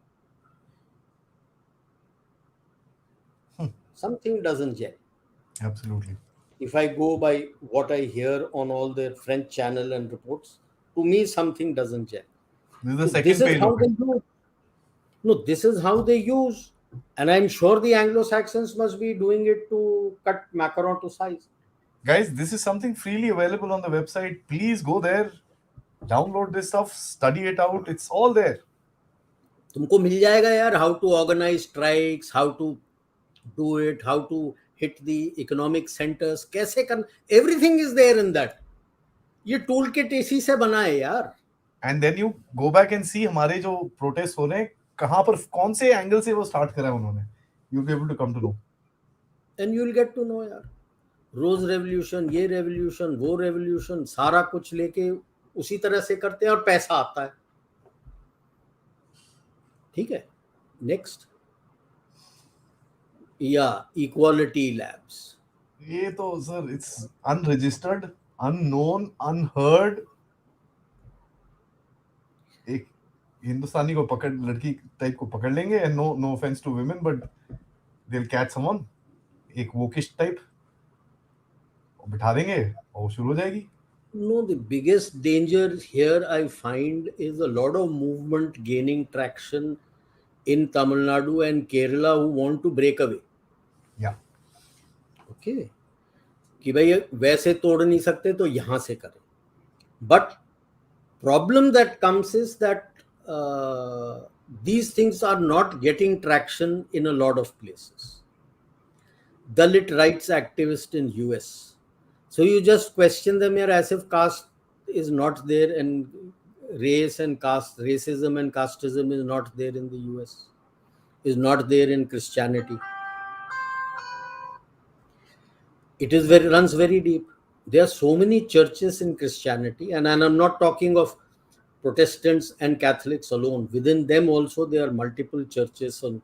Something doesn't gel. Absolutely. If I go by what I hear on all their French channel and reports, to me something doesn't gel. This is the second page of it. No, this is how they use. And I'm sure the Anglo-Saxons must be doing it to cut macaron to size. Guys, this is something freely available on the website. Please go there, download this stuff, study it out. It's all there. तुमको मिल जाएगा यार, how to organise strikes, how to do it, how to hit the economic centres, कैसे करना, everything is there in that. ये tool kit इसी से बना है यार. And then you go back and see हमारे जो प्रोटेस्ट हो रहे हैं कहां पर, कौन से एंगल से वो स्टार्ट करा है उन्होंने. You be able to come to know. And you will get to know यार, रोज रेवोल्यूशन, ये रेवोल्यूशन, वो रेवोल्यूशन, सारा कुछ लेके उसी तरह से करते हैं और पैसा आता है. ठीक है, नेक्स्ट. या इक्वालिटी लैब्स. ये तो sir it's unregistered, unknown, unheard. एक हिंदुस्तानी को पकड़, लड़की टाइप को पकड़ लेंगे, and no no offence to women, but they will catch someone, एक वोकिश टाइप बिठा देंगे और शुरू हो जाएगी. No, the biggest danger here I find is a lot of movement gaining traction in Tamil Nadu and Kerala who want to break away. Yeah. Okay. कि भाई वैसे तोड़ नहीं सकते तो यहाँ से करें. But problem that comes is that these things are not getting traction in a lot of places. Dalit rights activist in US. So you just question them here as if caste is not there, and race and caste, racism and casteism is not there in the US, is not there in Christianity. It is runs very deep. There are so many churches in Christianity, and I'm not talking of Protestants and Catholics alone. Within them also there are multiple churches on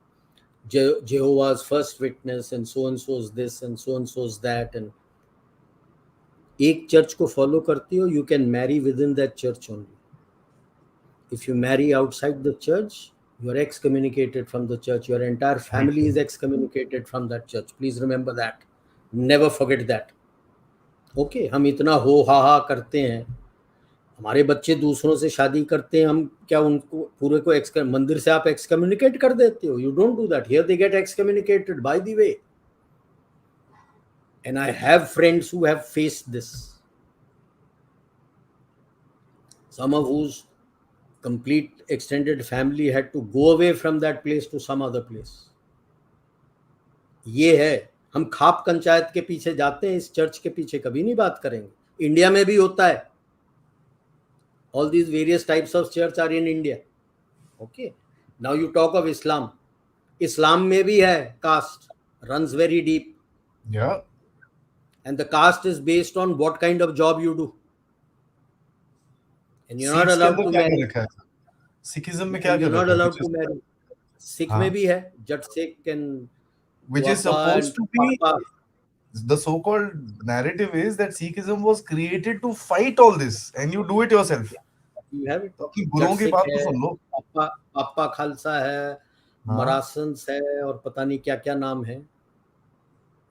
Jehovah's First Witness, and so's this and so's that, and एक church को follow करती हो, you can marry with in that church only. If you marry outside the church, you are excommunicated from the church. Your entire family is excommunicated from that church. Please remember that. Never forget that. Okay, हम इतना हो हा करते हैं, हमारे बच्चे दूसरों से शादी करते हैं, हम क्या उनको पूरे को मंदिर से आप excommunicate कर देते हो? You don't do that. Here they get excommunicated, by the way. And I have friends who have faced this. Some of whose complete extended family had to go away from that place to some other place. ये है, हम खाप पंचायत के पीछे जाते हैं, इस church के पीछे कभी नहीं बात करेंगे. इंडिया में भी होता है. All these various types of church are in India. Okay. Now you talk of Islam. Islam में भी है caste, runs very deep. Yeah. And the caste is based on what kind of job you do. And you're not allowed to marry. Sikhism में क्या You're not allowed to marry. Sikh में भी है, Jat Sikh and which is supposed to be the so-called narrative is that Sikhism was created to fight all this, and you do it yourself. You have it. गुरुओं की बात तो सुन लो. पापा खालसा है, मरासंस है, और पता नहीं क्या क्या नाम है.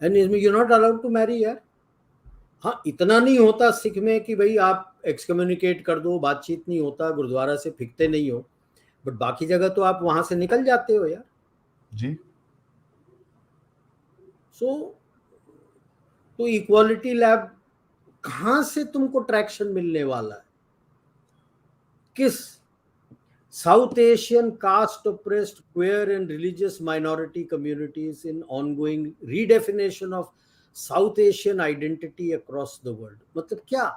And you're not allowed to marry यार. हाँ, इतना नहीं होता सिख में कि भाई आप एक्सकम्युनिकेट कर दो, बातचीत नहीं होता, गुरुद्वारा से फिरते नहीं हो, बट बाकी जगह तो आप वहां से निकल जाते हो यार जी. तो इक्वालिटी लैब कहां से तुमको ट्रैक्शन मिलने वाला है? किस South Asian caste oppressed queer and religious minority communities in ongoing redefinition of South Asian identity across the world. मतलब क्या?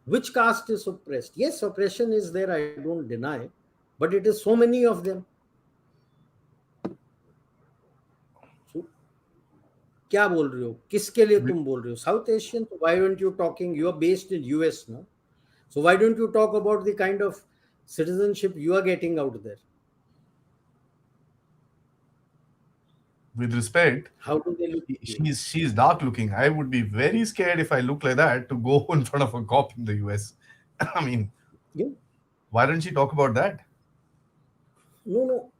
Which caste is oppressed? Yes, oppression is there, I don't deny, but it is so many of them. So, क्या बोल रहे हो? किसके लिए तुम बोल रहे हो? South Asian? Why aren't you talking? You are based in US, no? So why don't you talk about the kind of citizenship you are getting out there? With respect, how do they look? She's dark looking. I would be very scared if I look like that to go in front of a cop in the US. I mean, yeah. Why don't she talk about that? No.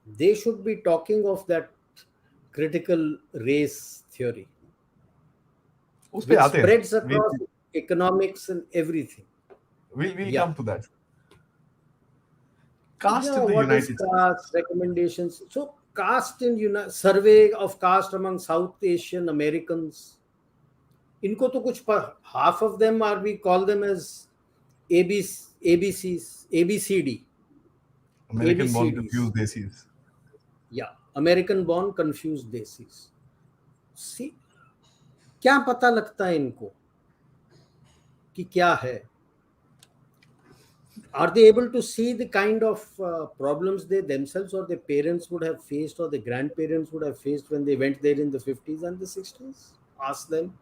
They should be talking of that critical race theory, which spreads across economics and everything. We'll come to that. Caste in the what United is caste, recommendations. So caste in survey of caste among South Asian Americans. इनको तो कुछ half of them are, we call them as ABCs, ABCD, American born ABCDs. confused desis. Yeah, American born confused desis. See, क्या पता लगता है इनको कि क्या है? Are they able to see the kind of problems they themselves or their parents would have faced or their grandparents would have faced when they went there in the 50s and the 60s? Ask them.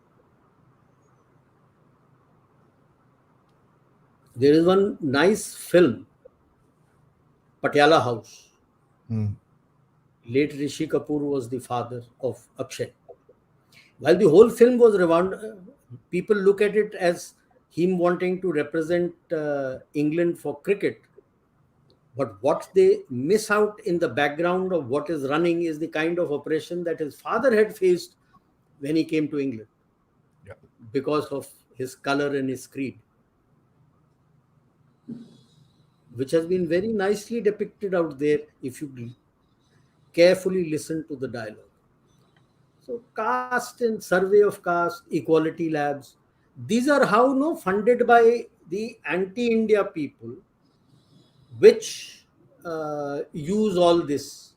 There is one nice film, Patiala House. Late Rishi Kapoor was the father of Akshay. While the whole film was rewound, people look at it as him wanting to represent England for cricket. But what they miss out in the background of what is running is the kind of oppression that his father had faced when he came to England. Yeah. Because of his color and his creed, which has been very nicely depicted out there if you carefully listen to the dialogue. So caste and survey of caste, equality labs, these are how funded by the anti-India people, which use all this.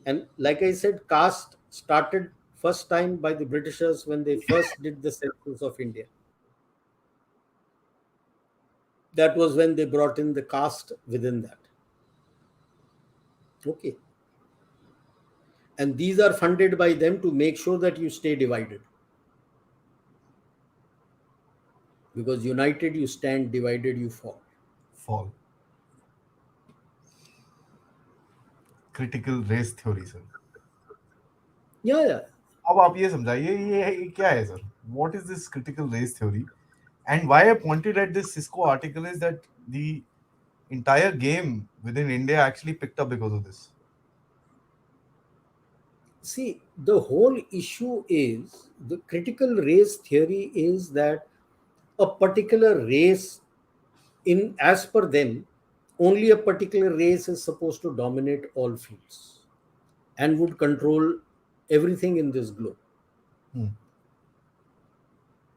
And like I said, caste started first time by the Britishers when they first did the census of India. That was when they brought in the caste within that. Okay. And these are funded by them to make sure that you stay divided. Because united you stand, divided you fall. Fall. Critical race theory, sir. Yeah. अब आप ये समझाइए ये क्या है sir? What is this critical race theory? And why I pointed at this Cisco article is that the entire game within India actually picked up because of this. See, the whole issue is the critical race theory is that a particular race, as per them, only a particular race is supposed to dominate all fields and would control everything in this globe.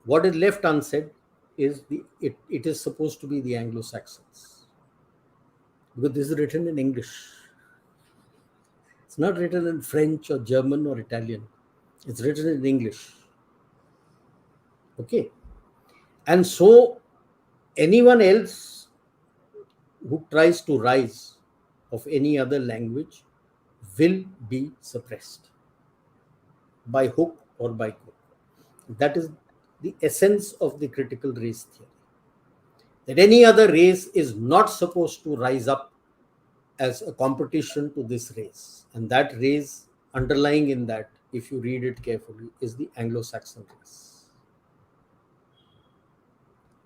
What is left unsaid is it is supposed to be the Anglo-Saxons, because this is written in English. It's not written in French or German or Italian. It's written in English. Okay. And so anyone else who tries to rise of any other language will be suppressed by hook or by crook. That is the essence of the critical race theory. That any other race is not supposed to rise up as a competition to this race. And that race, underlying in that, if you read it carefully, is the Anglo-Saxon race.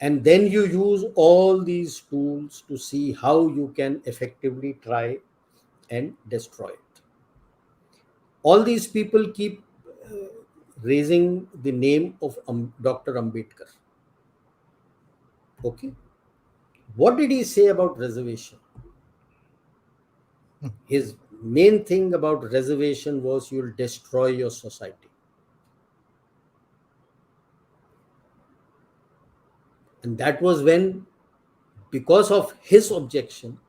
And then you use all these tools to see how you can effectively try and destroy it. All these people keep raising the name of Dr. Ambedkar. Okay. What did he say about reservation? His main thing about reservation was you'll destroy your society. And that was when, because of his objection,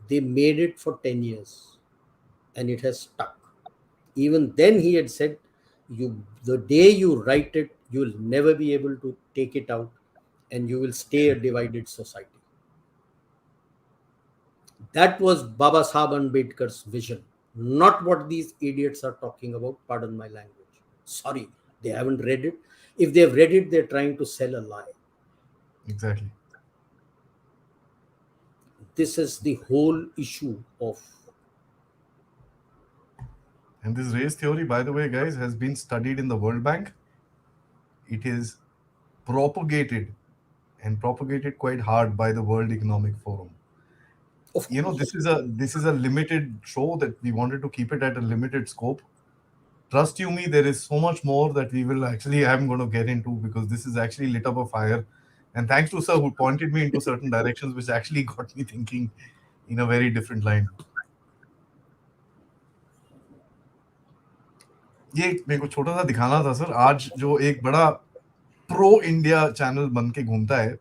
they made it for 10 years and it has stuck. Even then he had said, the day you write it, you will never be able to take it out and you will stay a divided society. That was Baba Sahib Ambedkar's vision, not what these idiots are talking about. Pardon my language. Sorry, they haven't read it. If they have read it, they're trying to sell a lie. Exactly. This is the whole issue of. And this race theory, by the way, guys, has been studied in the World Bank. It is propagated quite hard by the World Economic Forum. This is a limited show that we wanted to keep it at a limited scope. Trust you me, there is so much more that we will actually I'm going to get into, because this is actually lit up a fire. And thanks to sir who pointed me into certain directions, which actually got me thinking in a very different line. ये मेरे को छोटा सा दिखाना था sir, आज जो एक बड़ा प्रो इंडिया चैनल बन के घूमता है।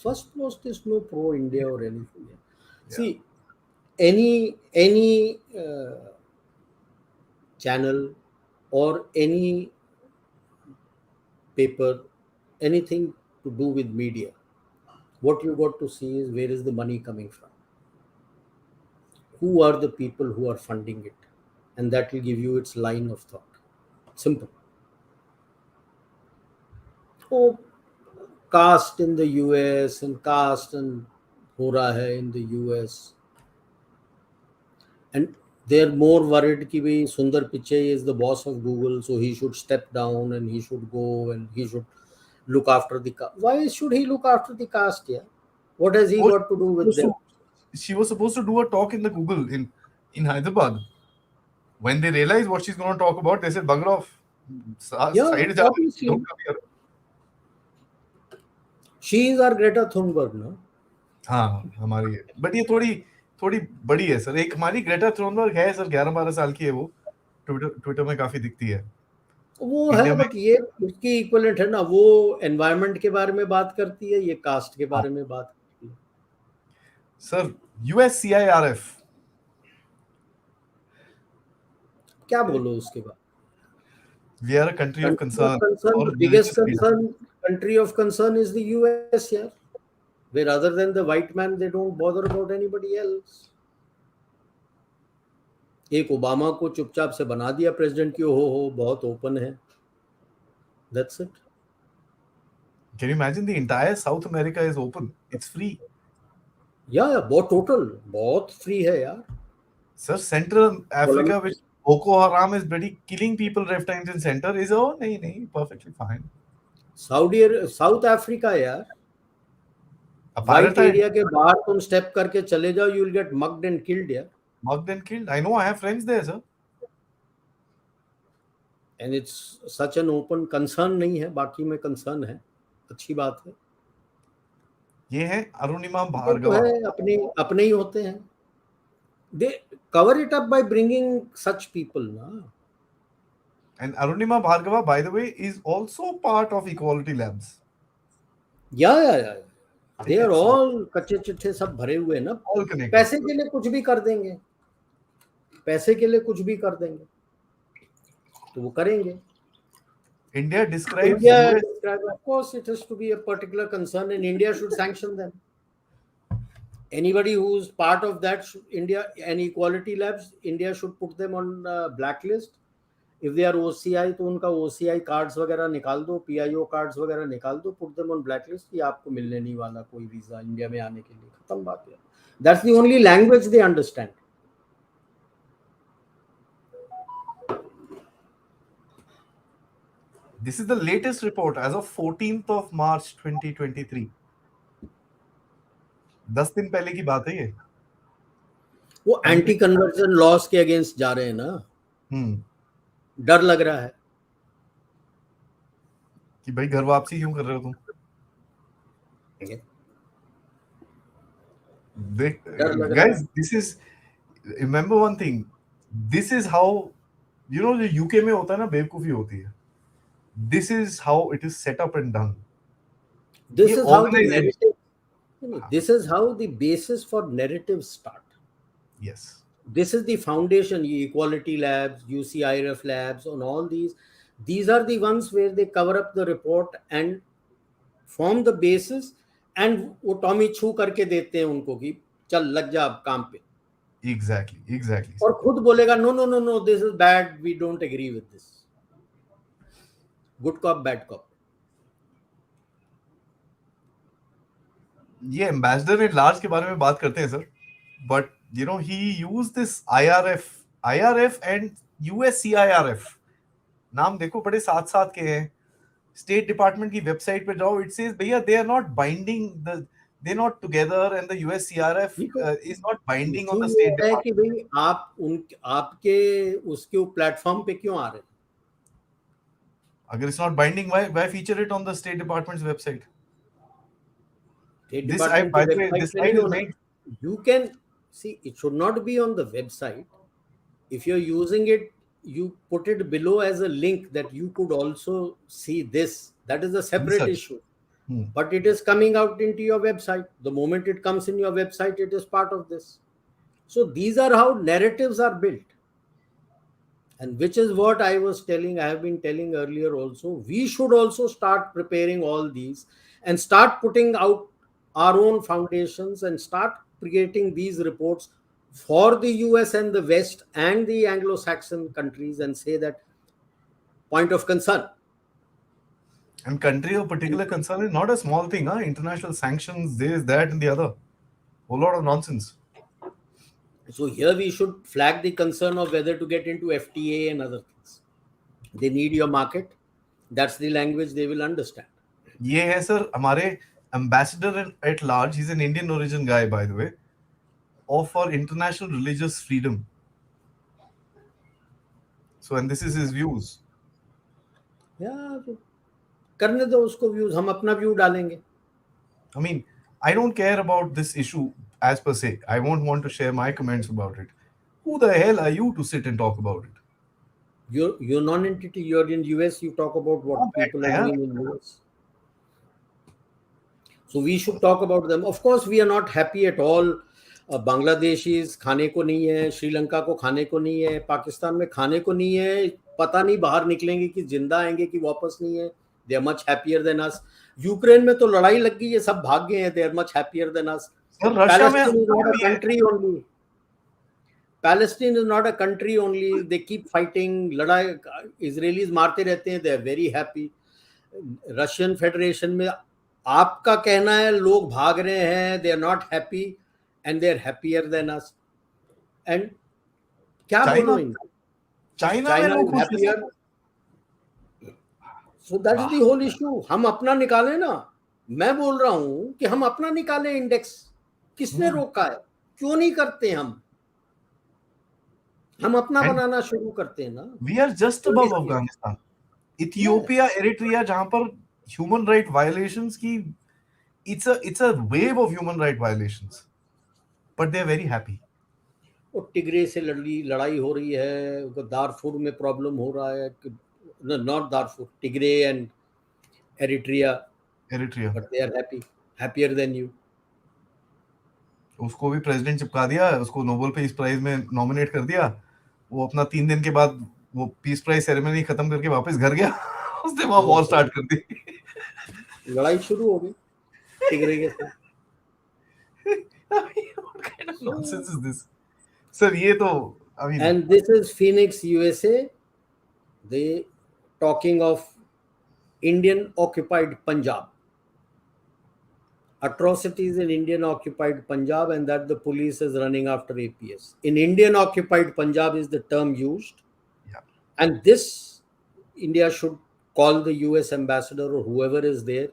First post is no pro India or anything. या See, any channel or any paper, anything to do with media, what you got to see is where is the money coming from, who are the people who are funding it, and that will give you its line of thought. Simple. Oh, caste in the US and caste and ho raha hai in the US, and they're more worried कि भाई Sundar Pichai is the boss of Google, so he should step down and he should go and he should look after the caste. Why should he look after the caste? Yeah, what has he वो got to do with them? she was supposed to do a talk in the Google in Hyderabad. When they realized what she's going to talk about, they said, "Bugger off, Yeah, side जा, don't obviously come here." she is our Greta Thunberg, no? हाँ हमारी है, but ये थोड़ी थोड़ी बड़ी है sir. एक हमारी ग्रेटा थ्रोनबर्ग है सर, 11-12 साल की है वो, ट्विटर ट्विटर में काफी दिखती है वो है, इंडिया में। बट ये उसकी इक्वलेंट है ना, वो एनवायरनमेंट के बारे में बात करती है, ये कास्ट के हाँ बारे में बात करती है। सर, USCIRF, क्या बोलो उसके बाद? We are a country of Country of concern concern, for the biggest religious freedom. concern, country of concern is the US here, where other than the white man, they don't bother about anybody else. एक Obama को चुपचाप से बना दिया president की, हो बहुत open है, that's it. Can you imagine the entire South America is open, it's free. या बहुत टोटल, बहुत फ्री है यार। सर सेंट्रल कोलम अफ्रीका विच Boko Haram is bloody killing people left times in center is, oh नहीं नहीं perfectly fine। Saudi, south Africa यार, वाइट Apartheid, एरिया के बाहर तुम स्टेप करके चले जाओ, you will gate mugged and killed यार। mugged and killed, I know, I have friends there sir। And it's such an open concern नहीं है, बाकी में कंसर्न है, अच्छी बात है। ये है अरुणिमा वो तो भार्गवा। है, अपने अपने ही होते हैं। They cover it up by bringing such people, na? And Arunima Bhargava, by the way, is also part of Equality Labs। Yeah. They ठीक है, are so all कच्चे चिट्ठे सब भरे हुए हैं ना। all connected। पैसे के लिए कुछ भी कर देंगे, पैसे के लिए कुछ भी कर देंगे, तो वो करेंगे। India describes India US, described, of course, it has to be a particular concern, and India should sanction them. Anybody who's part of that, India and Equality Labs, India should put them on blacklist. If they are OCI, तो उनका OCI cards वगैरह निकाल दो, PIO cards वगैरह निकाल दो, put them on blacklist, कि आपको मिलने नहीं वाला कोई वीजा इंडिया में आने के लिए, खत्म बात है। That's the only language they understand. this is the latest report as of 14th of March 2023। 10 दिन पहले की बात है ये। वो एंटी कन्वर्जन लॉस के अगेंस्ट जा रहे हैं ना, डर लग रहा है कि भाई घर वापसी क्यों कर रहे हो तुम। डर लग रहा है। guys, this is, remember one thing, this is how, you know, जो यूके में होता है ना, बेवकूफी होती है। this is how it is set up and done। This ये is how the organization, narrative, this is how the basis for narratives start. yes, This is the foundation. Equality Labs, UCIRF Labs, on all these are the ones where they cover up the report and form the basis, and वो Tommy छू करके देते हैं उनको कि चल लग जा अब काम पे, exactly और खुद बोलेगा no no no no, this is bad, we don't agree with this. Good cop bad cop. ये एम्बेसडर इन लार्ज के बारे में बात करते हैं sir, but you know he use this IRF and USCIRF, नाम देखो बड़े साथ साथ के हैं। स्टेट डिपार्टमेंट की वेबसाइट पे जाओ, इट सेज भैया they are not binding, they are not together, and the USCIRF is not binding on the ये स्टेट है कि डिपार्टमेंट। भाई आप आपके उसके प्लेटफॉर्म पे क्यों आ रहे हैं? अगर it's not binding, why feature it on the state department's website. State this I, department की by the way, website this पे नहीं स्लाइड इज होना। Made, You can see, it should not be on the website. If you're using it you put it below as a link that you could also see this. That is a separate Research. issue. But it is coming out into your website. The moment it comes in your website, it is part of this. So these are how narratives are built. And which is what I was telling, I have been telling earlier also. We should also start preparing all these and start putting out our own foundations and start creating these reports for the US and the West and the Anglo-Saxon countries and say that point of concern. And country of particular concern is not a small thing. International sanctions, this, that, and the other. Whole lot of nonsense. So here we should flag the concern of whether to get into FTA and other things. They need your market. That's the language they will understand. ये है sir हमारे ambassador at large. He's an Indian origin guy, by the way, of for international religious freedom. So, and this is his views. Yeah, करने दो उसको views, हम अपना view डालेंगे. I mean, I don't care about this issue as per se. I won't want to share my comments about it. Who the hell are you to sit and talk about it? You're non-entity. You're in US. You talk about what people are doing in US. So we should talk about them. Of course, we are not happy at all. Bangladeshis खाने को नहीं है, श्रीलंका को खाने को नहीं है, पाकिस्तान में खाने को नहीं है, पता नहीं बाहर निकलेंगे कि जिंदा आएंगे कि वापस नहीं है. They are much happier than us. Ukraine में तो लड़ाई लग गई है, सब भाग गए हैं. They are much happier than us. Palestine is not a country only. Palestine is not a country only. They keep fighting. लड़ाई Israelis मारते रहते हैं. They are very happy. Russian Federation में आपका कहना है लोग भाग रहे हैं. They are not happy and they are happier than us. And क्या बोलो? China is happier. So that is the whole issue. हम अपना निकालें ना. मैं बोल रहा हूं कि हम अपना निकालें इंडेक्स. किसने रोका है? क्यों नहीं करते हम अपना बनाना शुरू करते हैं ना. We are just above Afghanistan. Ethiopia, Eritrea, जहां पर human right violations की it's a wave of human right violations. But they are very happy. और टिग्रे से लड़ाई हो रही है. दारफुर में प्रॉब्लम हो रहा है. Not Darfur, Tigray and Eritrea. But they are happier than you. उसको भी प्रेसिडेंट चिपका दिया, उसको नोबेल पीस प्राइज में नॉमिनेट कर दिया. वो अपना 3 दिन के बाद वो पीस प्राइज सेरेमनी खत्म करके वापस घर गया. उसने वहां वॉर स्टार्ट कर दी. लड़ाई शुरू हो गई टिग्रे के साथ. What kind of nonsense is this? Sir, ये तो I mean. And this is Phoenix, USA. They talking of Indian occupied Punjab. Atrocities in Indian occupied Punjab, and that the police is running after APS. In Indian occupied Punjab is the term used. Yeah. And this India should call the US ambassador or whoever is there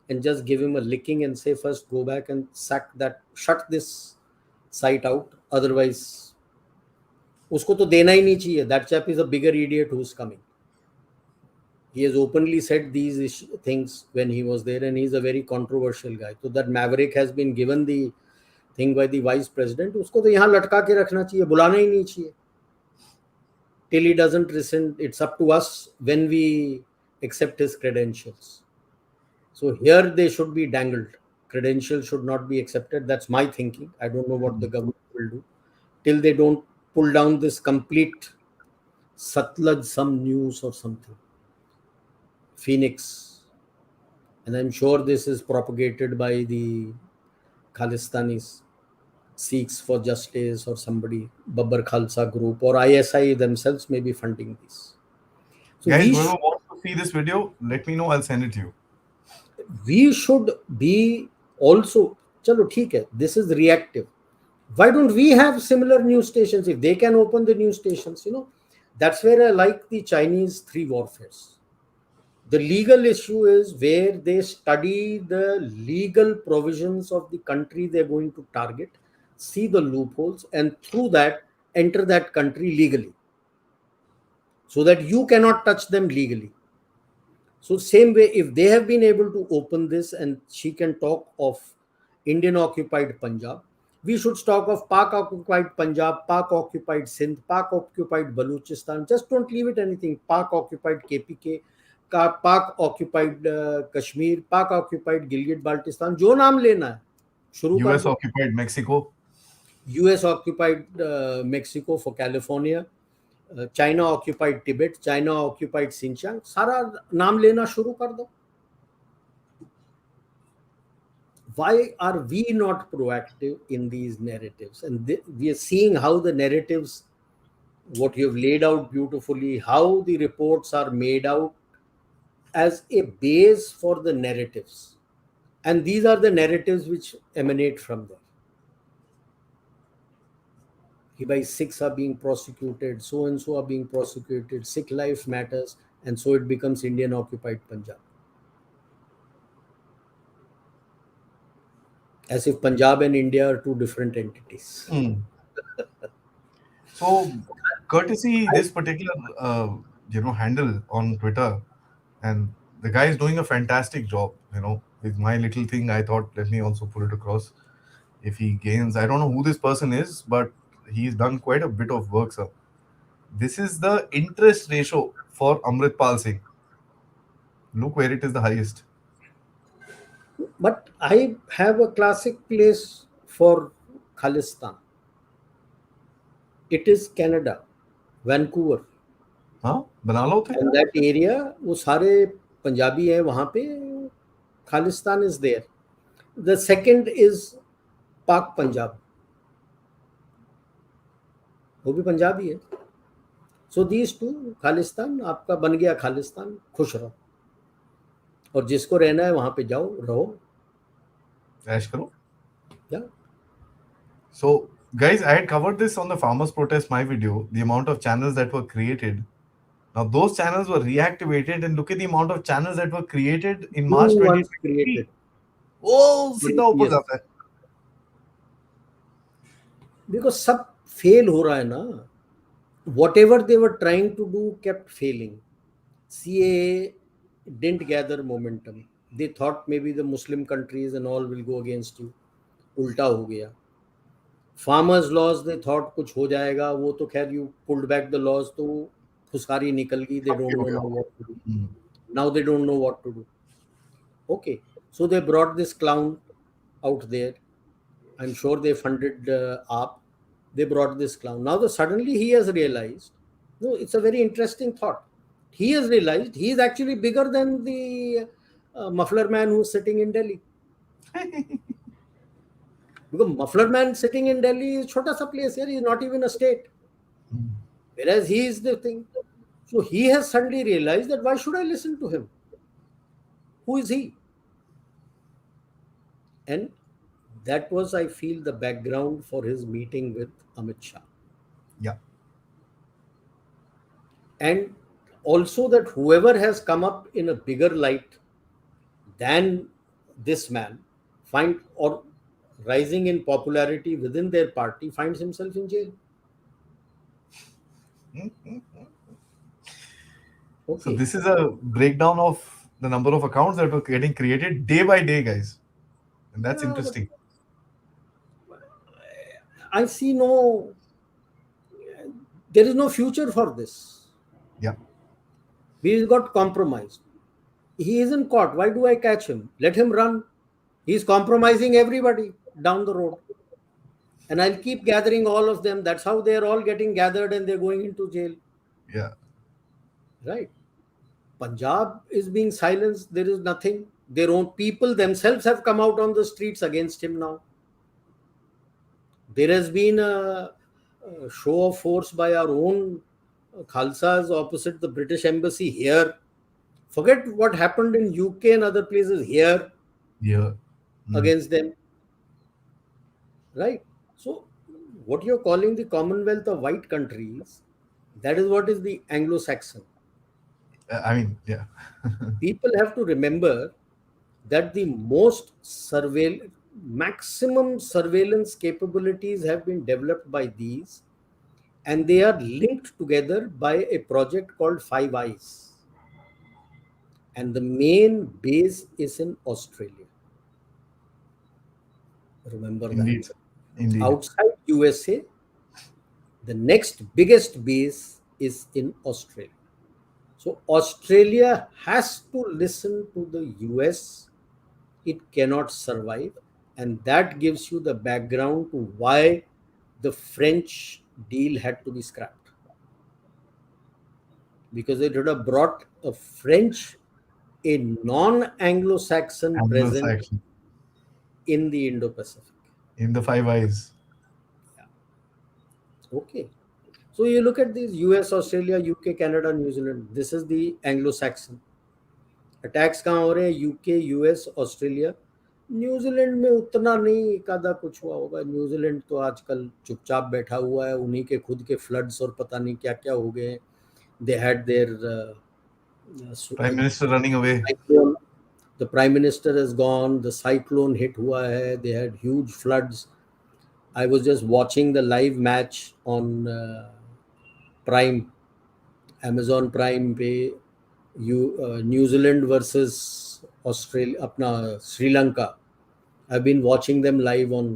and just give him a licking and say, first go back and shut this site out. Otherwise, usko to dena hi nahi chahiye. That chap is a bigger idiot who's coming. He has openly said these things when he was there, and he's a very controversial guy. So that maverick has been given the thing by the vice president. Usko to yahan latka ke rakhna chahiye, bulana hi nahi chahiye. Till he doesn't listen, it's up to us when we accept his credentials. So here they should be dangled. Credentials should not be accepted. That's my thinking. I don't know what the government will do till they don't pull down this complete Satluj, some news or something. Phoenix. And I'm sure this is propagated by the Khalistanis, Sikhs for Justice or somebody, Babbar Khalsa group, or ISI themselves may be funding this. So guys, whoever wants to see this video, let me know. I'll send it to you. We should be also, chalo, theek hai, this is reactive. Why don't we have similar news stations? If they can open the news stations, that's where I like the Chinese 3 warfares. The legal issue is where they study the legal provisions of the country they're going to target, see the loopholes, and through that, enter that country legally. So that you cannot touch them legally. So same way, if they have been able to open this and she can talk of Indian occupied Punjab, We should talk of Pak occupied Punjab, Pak occupied Sindh, Pak occupied Baluchistan. Just don't leave it anything. Pak occupied KPK, Pak occupied Kashmir, Pak occupied Gilgit Baltistan. जो नाम लेना है शुरू कर US दो. occupied Mexico. US occupied Mexico for California. China occupied Tibet, China occupied Xinjiang. सारा नाम लेना शुरू कर दो. Why are we not proactive in these narratives? And we are seeing how the narratives, what you have laid out beautifully, how the reports are made out as a base for the narratives. And these are the narratives which emanate from there. By Sikhs are being prosecuted, so and so are being prosecuted, Sikh life matters, and so it becomes Indian occupied Punjab. As if Punjab and India are two different entities. So, courtesy this particular handle on Twitter, and the guy is doing a fantastic job. With my little thing, I thought let me also put it across. If he gains, I don't know who this person is, but he's done quite a bit of work, sir. This is the interest ratio for Amritpal Singh. Look where it is the highest. But I have a classic place for khalistan. It is Canada, Vancouver. हाँ बना लो थे. And that area, वो सारे पंजाबी है वहाँ पे. Khalistan is there. The second is Pak Punjab. वो भी पंजाबी है. So these two, खालिस्तान आपका बन गया खालिस्तान. खुश रहो. और जिसको रहना है वहाँ पे जाओ, रहो. ऐश करो. Yeah. So, guys, I had covered this on the farmers' protest, my video, the amount of channels that were created. Now, those channels were reactivated, and look at the amount of channels that were created in March New ones 2023. created. Oh, सीधा ऊपर Yes. जाता है. Because सब fail हो रहा है ना. Whatever they were trying to do kept failing. CAA didn't gather momentum. They thought maybe the Muslim countries and all will go against you. उल्टा हो गया. Farmers laws, they thought कुछ हो जाएगा. वो तो खैर you pulled back the laws, तो खुशहारी निकल गई. They don't know now what to do. Now they don't know what to do. Okay, so they brought this clown out there. I'm sure they funded AAP. They brought this clown. Now suddenly he has realized, no, it's a very interesting thought. He has realized he is actually bigger than the muffler man who's sitting in Delhi. Because muffler man sitting in Delhi is chota sa place here. He is not even a state. Whereas he is the thing. So he has suddenly realized that why should I listen to him? Who is he? And that was, I feel, the background for his meeting with Amit Shah. Yeah. And also that whoever has come up in a bigger light than this man or rising in popularity within their party finds himself in jail. Okay. So this is a breakdown of the number of accounts that were getting created day by day, guys. And that's interesting. I see there is no future for this. Yeah. He got compromised. He isn't caught. Why do I catch him? Let him run. He's compromising everybody down the road. And I'll keep gathering all of them. That's how they're all getting gathered and they're going into jail. Yeah. Right. Punjab is being silenced. There is nothing. Their own people themselves have come out on the streets against him now. There has been a show of force by our own Khalsas opposite the British embassy here. Forget what happened in UK and other places here. Yeah. Against them. Right. So what you're calling the Commonwealth of white countries, that is what is the Anglo-Saxon. I mean, yeah. People have to remember that the maximum surveillance capabilities have been developed by these, and they are linked together by a project called Five Eyes. And the main base is in Australia. Remember Indeed. that. Indeed. Outside USA, the next biggest base is in Australia. So Australia has to listen to the US. It cannot survive. And that gives you the background to why the French deal had to be scrapped. Because it would have brought a French, a non Anglo Saxon presence Anglo-Saxon. in the Indo Pacific. In the Five Eyes. Okay. So you look at these US, Australia, UK, Canada, New Zealand. This is the Anglo Saxon. Attacks कहाँ हो रहे हैं? UK, US, Australia. New Zealand में उतना नहीं, एक आधा कुछ हुआ होगा. न्यूजीलैंड तो आजकल चुपचाप बैठा हुआ है. उन्हीं के खुद के फ्लड्स और पता नहीं क्या क्या हो गए. They had there Prime Minister running away. the prime minister has gone. The cyclone hit हुआ है. They had huge floods. I was just watching the live match on Prime, Amazon Prime पे. न्यूजीलैंड वर्सेस ऑस्ट्रेलिया, अपना Sri Lanka. I been watching them live on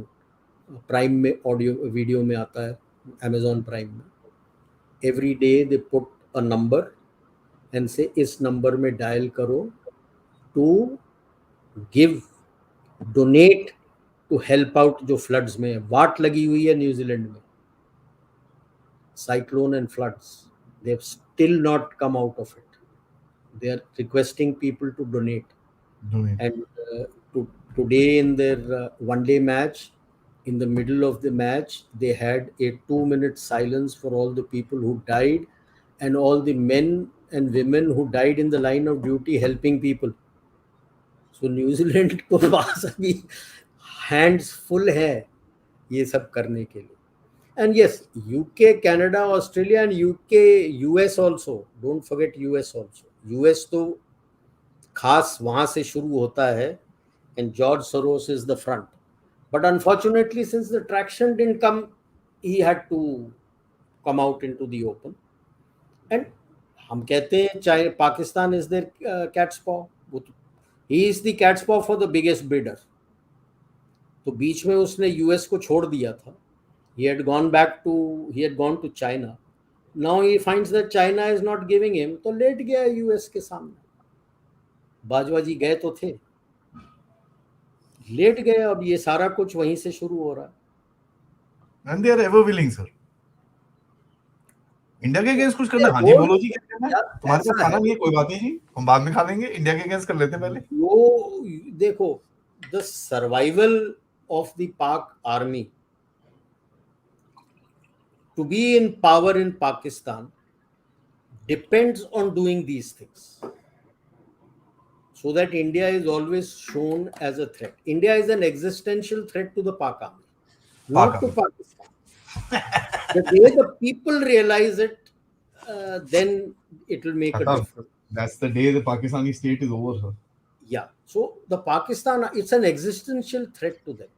prime में, audio video में आता है Amazon prime में. Every day they put a number and से इस number में डायल करो to give, donate, to help out जो फ्लड्स में है. वाट लगी हुई है न्यूजीलैंड में, cyclone and floods. They have still not come out of it. They are requesting people to donate. And today in their one-day match, in the middle of the match, they had a 2-minute silence for all the people who died and all the men and women who died in the line of duty helping people. So New Zealand को पास अभी hands full है ये सब करने के लिए. And yes, UK, Canada, Australia and UK, US also. Don't forget US also. US तो खास वहाँ से शुरू होता है, and George Soros is the front. But unfortunately, since the traction didn't come, he had to come out into the open. And हम कहते हैं चाहे Pakistan is their cat's paw. He is the cat's paw for the biggest bidder. तो बीच में उसने US को छोड़ दिया था. He had gone to China. Now he finds that China is not giving him, तो लेट गया यूएस के सामने. बाजवाजी गए तो थे, लेट गए. अब ये सारा कुछ वहीं से शुरू हो रहा है. And they are ever willing, sir. India के अगेंस्ट कुछ करना है? हाँ जी, बोलो जी, क्या करना है? तुम्हारे साथ खाना नहीं है, कोई बात नहीं जी, हम बाद में खा लेंगे. इंडिया के अगेंस्ट कर लेते हैं पहले. वो देखो, द सर्वाइवल ऑफ द पाक army to be in power in Pakistan depends on doing these things, so that India is always shown as a threat. India is an existential threat to the Pak army, not to Pakistan. The day the people realize it, then it will make a difference. That's the day the Pakistani state is over, sir. Yeah. So the Pakistan, it's an existential threat to them.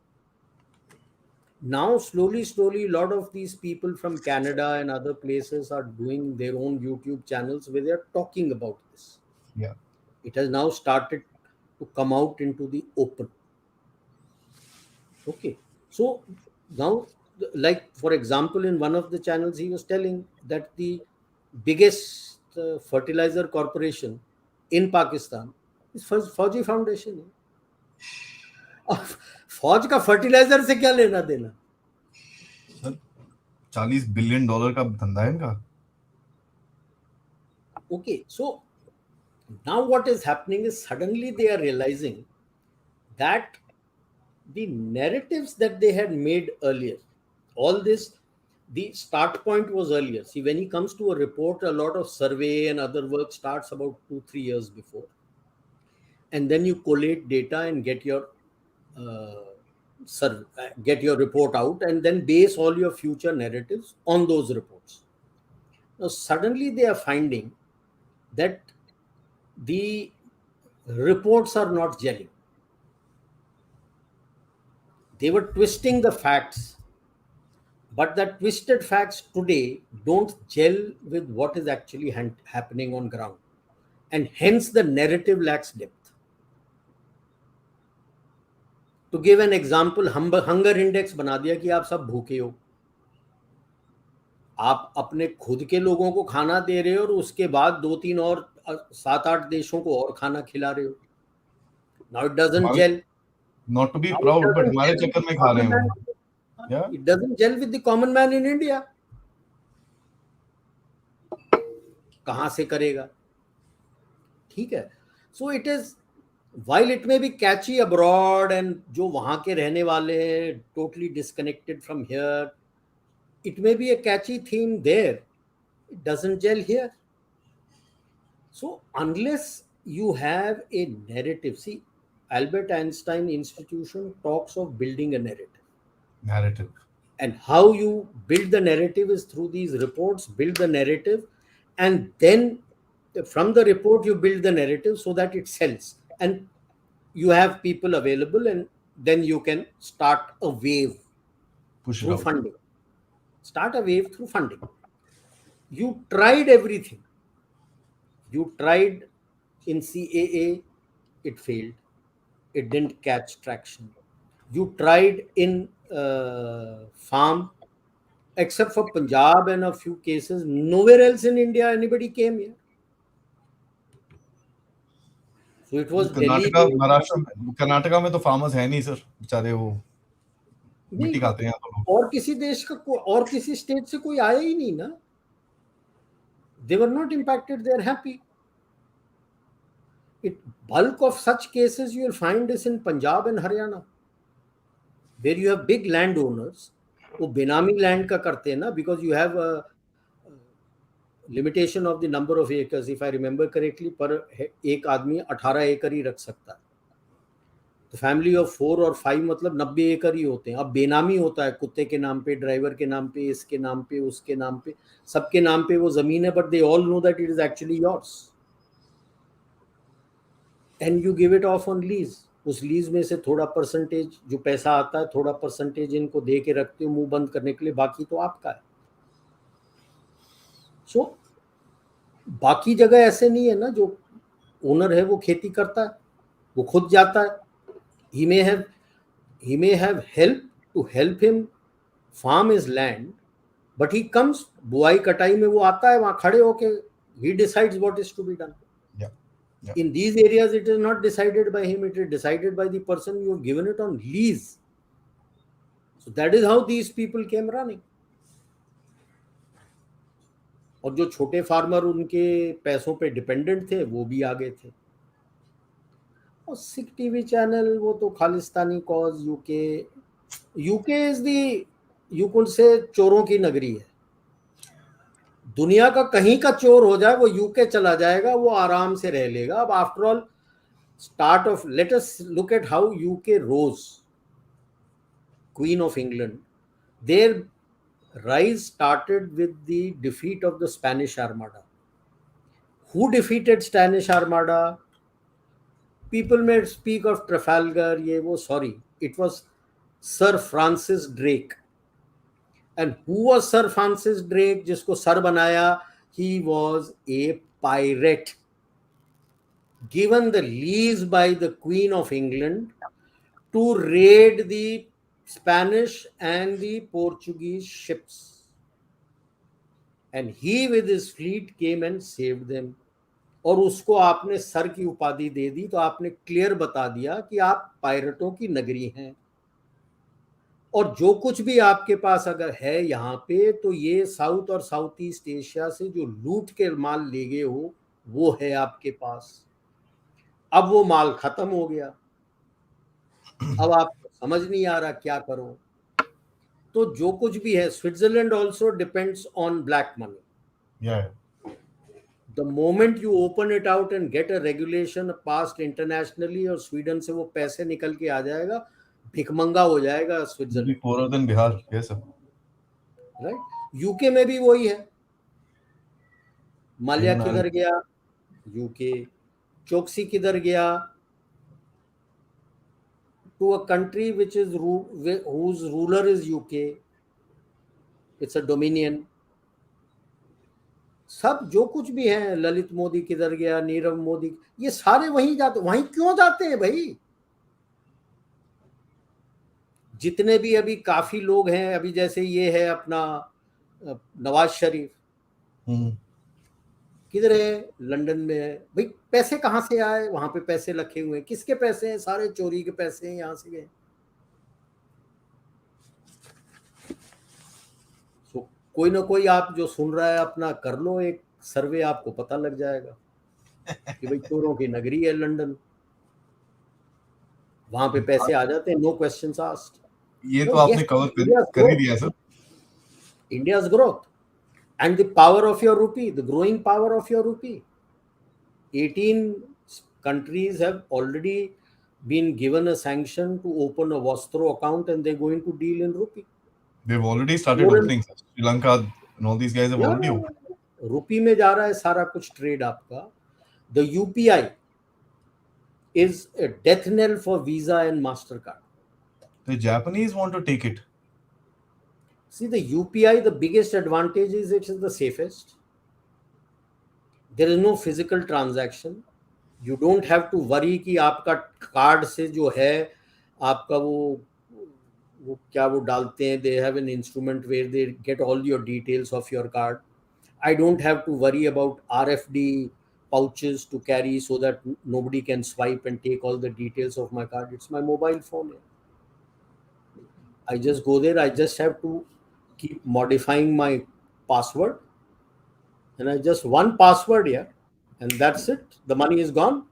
Now, slowly, a lot of these people from Canada and other places are doing their own YouTube channels where they are talking about this. Yeah. It has now started to come out into the open. Okay. So now, like for example, in one of the channels, he was telling that the biggest fertilizer corporation in Pakistan is Fauji Foundation. फौज का fertiliser से क्या लेना देना? Sir, $40 billion का धंधा है इनका. Okay, so now what is happening is suddenly they are realizing that the narratives that they had made earlier, all this, the start point was earlier. See, when he comes to a report, a lot of survey and other work starts about 2-3 years before, and then you collate data and get your report out, and then base all your future narratives on those reports. Now suddenly they are finding that the reports are not gelling. They were twisting the facts, but the twisted facts today don't gel with what is actually happening on ground, and hence the narrative lacks depth. To give an example, hunger index बना दिया कि आप सब भूखे हो, आप अपने खुद के लोगों को खाना दे रहे हो और उसके बाद 2-3 और 7-8 देशों को और खाना खिला रहे हो. नाउ इट डजंट हमारे, jail. Not to be now it proud but doesn't हमारे जेल विद चक्कर द में खा रहे कॉमन हैं मैन. वो. या It doesn't gel with the common man in India. कहां से करेगा? ठीक है. So it is, while it may be catchy abroad and जो वहां के रहने वाले हैं totally disconnected from here, it may be a catchy theme there, it doesn't gel here. So unless you have a narrative, see, Albert Einstein Institution talks of building a narrative. and how you build the narrative is through these reports. Build the narrative, and then from the report you build the narrative so that it sells and you have people available, and then you can start a wave Push it through out. funding. Start a wave through funding. You tried everything. You tried in CAA, it failed. It didn't catch traction. You tried in farm, except for Punjab and a few cases, nowhere else in India anybody came here. So it was Delhi. Karnataka, Maharashtra में, कर्नाटका में तो farmers है नहीं sir, बेचारे वो नहीं मिट्टी तो खाते हैं तो लोग. और किसी देश का और किसी स्टेट से कोई आया ही नहीं ना. They were not impacted, they are happy. Bulk of such cases you will find is in Punjab and Haryana, where you have big landowners. वो बेनामी लैंड का करते हैं ना, because you have a limitation of the number of acres. If I remember correctly, पर एक आदमी 18 एकड़ ही रख सकता है. तो फैमिली ऑफ 4 और 5 मतलब 90 एकड़ ही होते हैं. अब बेनामी होता है, कुत्ते के नाम पे, ड्राइवर के नाम पे, इसके नाम पे, उसके नाम पे, सबके नाम पे वो जमीन है, but they all know that it is actually yours and you give it of on lease. उस लीज में से थोड़ा परसेंटेज जो पैसा आता है, थोड़ा परसेंटेज इनको दे के रखते हो मुंह बंद करने के लिए, बाकी तो आपका है. सो बाकी जगह ऐसे नहीं है ना, जो ओनर है वो खेती करता है, वो खुद जाता है. he may have help to help him farm his land, but he comes, बुआई कटाई में वो आता है, वहां खड़े होके he decides what is to be done. Yeah. Yeah. In these areas it is not decided by him, it is decided by the person you have given it on lease. So that is how these people came running. और जो छोटे farmer उनके पैसों पे dependent थे वो भी आगे थे. और सिख टीवी चैनल वो तो Khalistani cause. UK is the, you could say चोरों की नगरी है. दुनिया का कहीं का चोर हो जाए वो यूके चला जाएगा, वो आराम से रह लेगा. अब after all start off, let us look at how UK rose. Queen of England, their rise started with the defeat of the Spanish Armada. Who defeated Spanish Armada? People may speak of Trafalgar, ye wo, sorry, it was Sir Francis Drake. And who was Sir Francis Drake jisko sir banaya? He was a pirate given the lease by the Queen of England to raid the Spanish and the Portuguese ships. And he with his fleet came and saved them. और उसको आपने sir की उपाधि दे दी, तो आपने clear बता दिया कि आप पायरटों की नगरी हैं. और जो कुछ भी आपके पास अगर है यहाँ पे, तो ये साउथ और साउथ ईस्ट एशिया से जो लूट के माल ले गए हो वो है आपके पास. अब वो माल खत्म हो गया, अब आपको समझ नहीं आ रहा क्या करो. तो जो कुछ भी है, Switzerland also depends on black money. Yeah. The moment you open it out and get a regulation passed internationally, और स्वीडन से वो पैसे निकल के आ जाएगा, भिखमंगा हो जाएगा Will be Switzerland. poorer than Bihar. Yes, sir. Right. UK में भी वही है. माल्या Same किधर गया? यूके. चोक्सी किधर गया? To a country which is whose ruler is UK. It's a dominion. सब जो कुछ भी है, ललित मोदी किधर गया, नीरव मोदी, ये सारे वहीं जाते. वहीं क्यों जाते हैं भाई? जितने भी अभी काफी लोग हैं, अभी जैसे ये है अपना नवाज शरीफ, हम्म, किधर है? लंदन में है भाई। पैसे कहाँ से आए? वहां पे पैसे रखे हुए हैं। किसके पैसे हैं? सारे चोरी के पैसे हैं, यहाँ से गए। सो कोई ना कोई आप जो सुन रहा है अपना कर लो एक सर्वे, आपको पता लग जाएगा कि भाई चोरों की नगरी है लंदन। वहां पे पैसे आ जाते हैं, नो क्वेश्चंस आस्क्ड। ये नो, तो आपने यस, कवर इंडियाज कर ही ग्रोथ, दिया sir. India's growth and the power of your rupee, the growing power of your rupee. 18 countries have already been given a sanction to open a Vostro account, and they're going to deal in rupee. They've already started More and opening, sir. Sri Lanka and all these guys have yeah, already opened. rupee में जा रहा है सारा कुछ trade आपका. The UPI is a death knell for Visa and Mastercard. The Japanese want to take it. See, the UPI, the biggest advantage is it is the safest. There is no physical transaction. You don't have to worry कि आपका card से जो है आपका वो क्या वो डालते हैं, they have an instrument where they get all your details of your card. I don't have to worry about RFD pouches to carry so that nobody can swipe and take all the details of my card. It's my mobile phone. I just go there. I just have to keep modifying my password, and I just one password here, and that's it. The money is gone.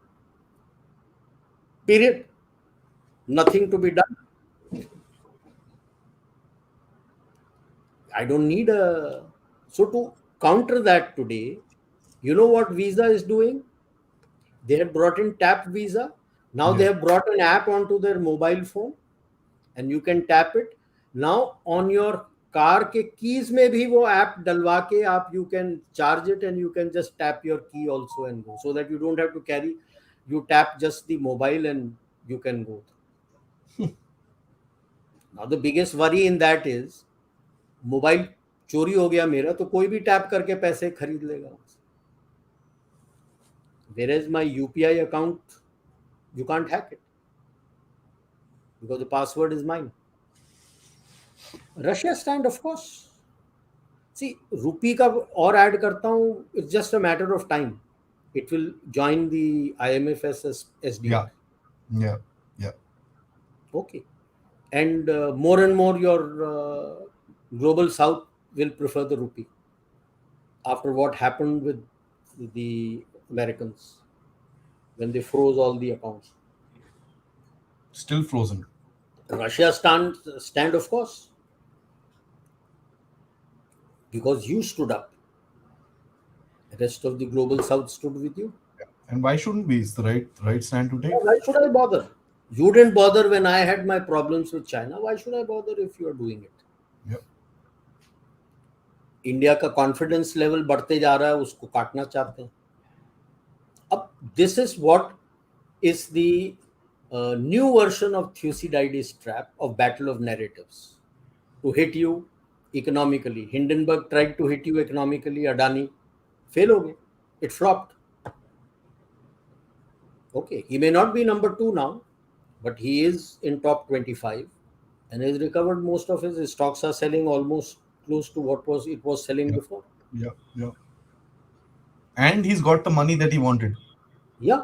Period. Nothing to be done. I don't need a. So to counter that today, you know what Visa is doing? They have brought in tap Visa. Now they Yeah. have brought an app onto their mobile phone, and you can tap it. Now on your car के keys में भी वो app डलवा के आप you can charge it, and you can just tap your key also and go, so that you don't have to carry. You tap just the mobile and you can go. Now the biggest worry in that is mobile चोरी हो गया मेरा तो कोई भी tap करके पैसे खरीद लेगा. Whereas my UPI account, you can't hack it because the password is mine. Russia stand, of course. See, rupee का और ऐड करता हूँ. It's just a matter of time. It will join the IMF as SDR. Yeah. Yeah. Yeah. Okay. And more and more your global south will prefer the rupee after what happened with the Americans when they froze all the accounts. Still frozen. Russia stand of course, because you stood up. The rest of the global south stood with you. And why shouldn't we? It's the right stand to take. Why should I bother? You didn't bother when I had my problems with China. Why should I bother if you are doing it? Yep. India का confidence level बढ़ते जा रहा है, उसको काटना चाहते हैं. अब this is what is the new version of Thucydides' trap of battle of narratives to hit you economically. Hindenburg tried to hit you economically. Adani fail ho gaye. It flopped. Okay, he may not be number 2 now, but he is in top 25 and has recovered. Most of his stocks are selling almost close to what it was selling Yeah. before. Yeah. Yeah. And he's got the money that he wanted. Yeah,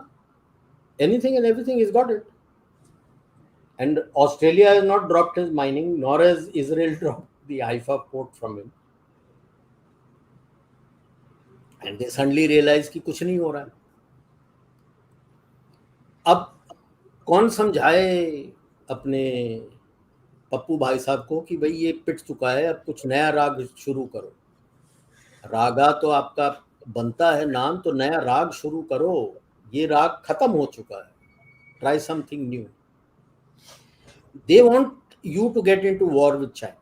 anything and everything, he's got it. And Australia has not dropped his mining, nor has Israel dropped the Haifa port from him. And they suddenly realize कि कुछ नहीं हो रहा है. अब कौन समझाए अपने पप्पू भाई साहब को कि भाई ये पिट चुका है, अब कुछ नया राग शुरू करो. रागा तो आपका बनता है नाम, तो नया राग शुरू करो. ये राग खत्म हो चुका है. Try something new. They want you to get into war with China,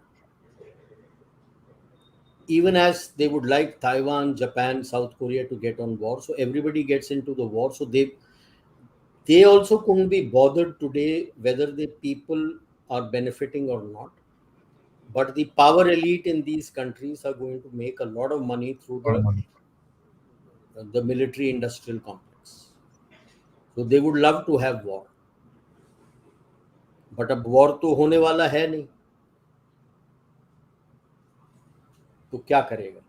even as they would like Taiwan, Japan, South Korea to get on war. So everybody gets into the war. So they also couldn't be bothered today whether the people are benefiting or not. But the power elite in these countries are going to make a lot of money through A lot of money. the military industrial complex. So they would love to have war. But अब war तो होने वाला है नहीं, तो क्या करेगा?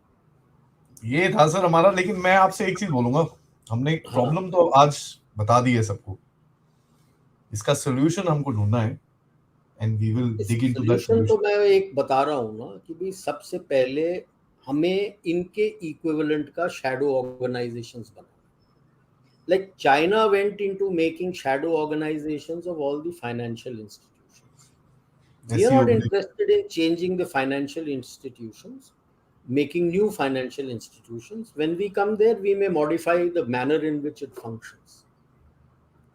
ये था सर हमारा, लेकिन मैं आपसे एक चीज बोलूंगा, हमने हाँ, प्रॉब्लम तो आज बता दी है सबको, इसका सोल्यूशन हमको ढूंढना है, एंड वी विल इस डिग इनटू दैट सोल्यूशन तो सोल्यूशन। मैं एक बता रहा हूँ ना कि भाई सबसे पहले हमें इनके इक्विवेलेंट का shadow organisations banana. Like China went into making shadow organizations of all the financial institutions. We are SCO not भी। interested in changing the financial institutions, making new financial institutions. When we come there, we may modify the manner in which it functions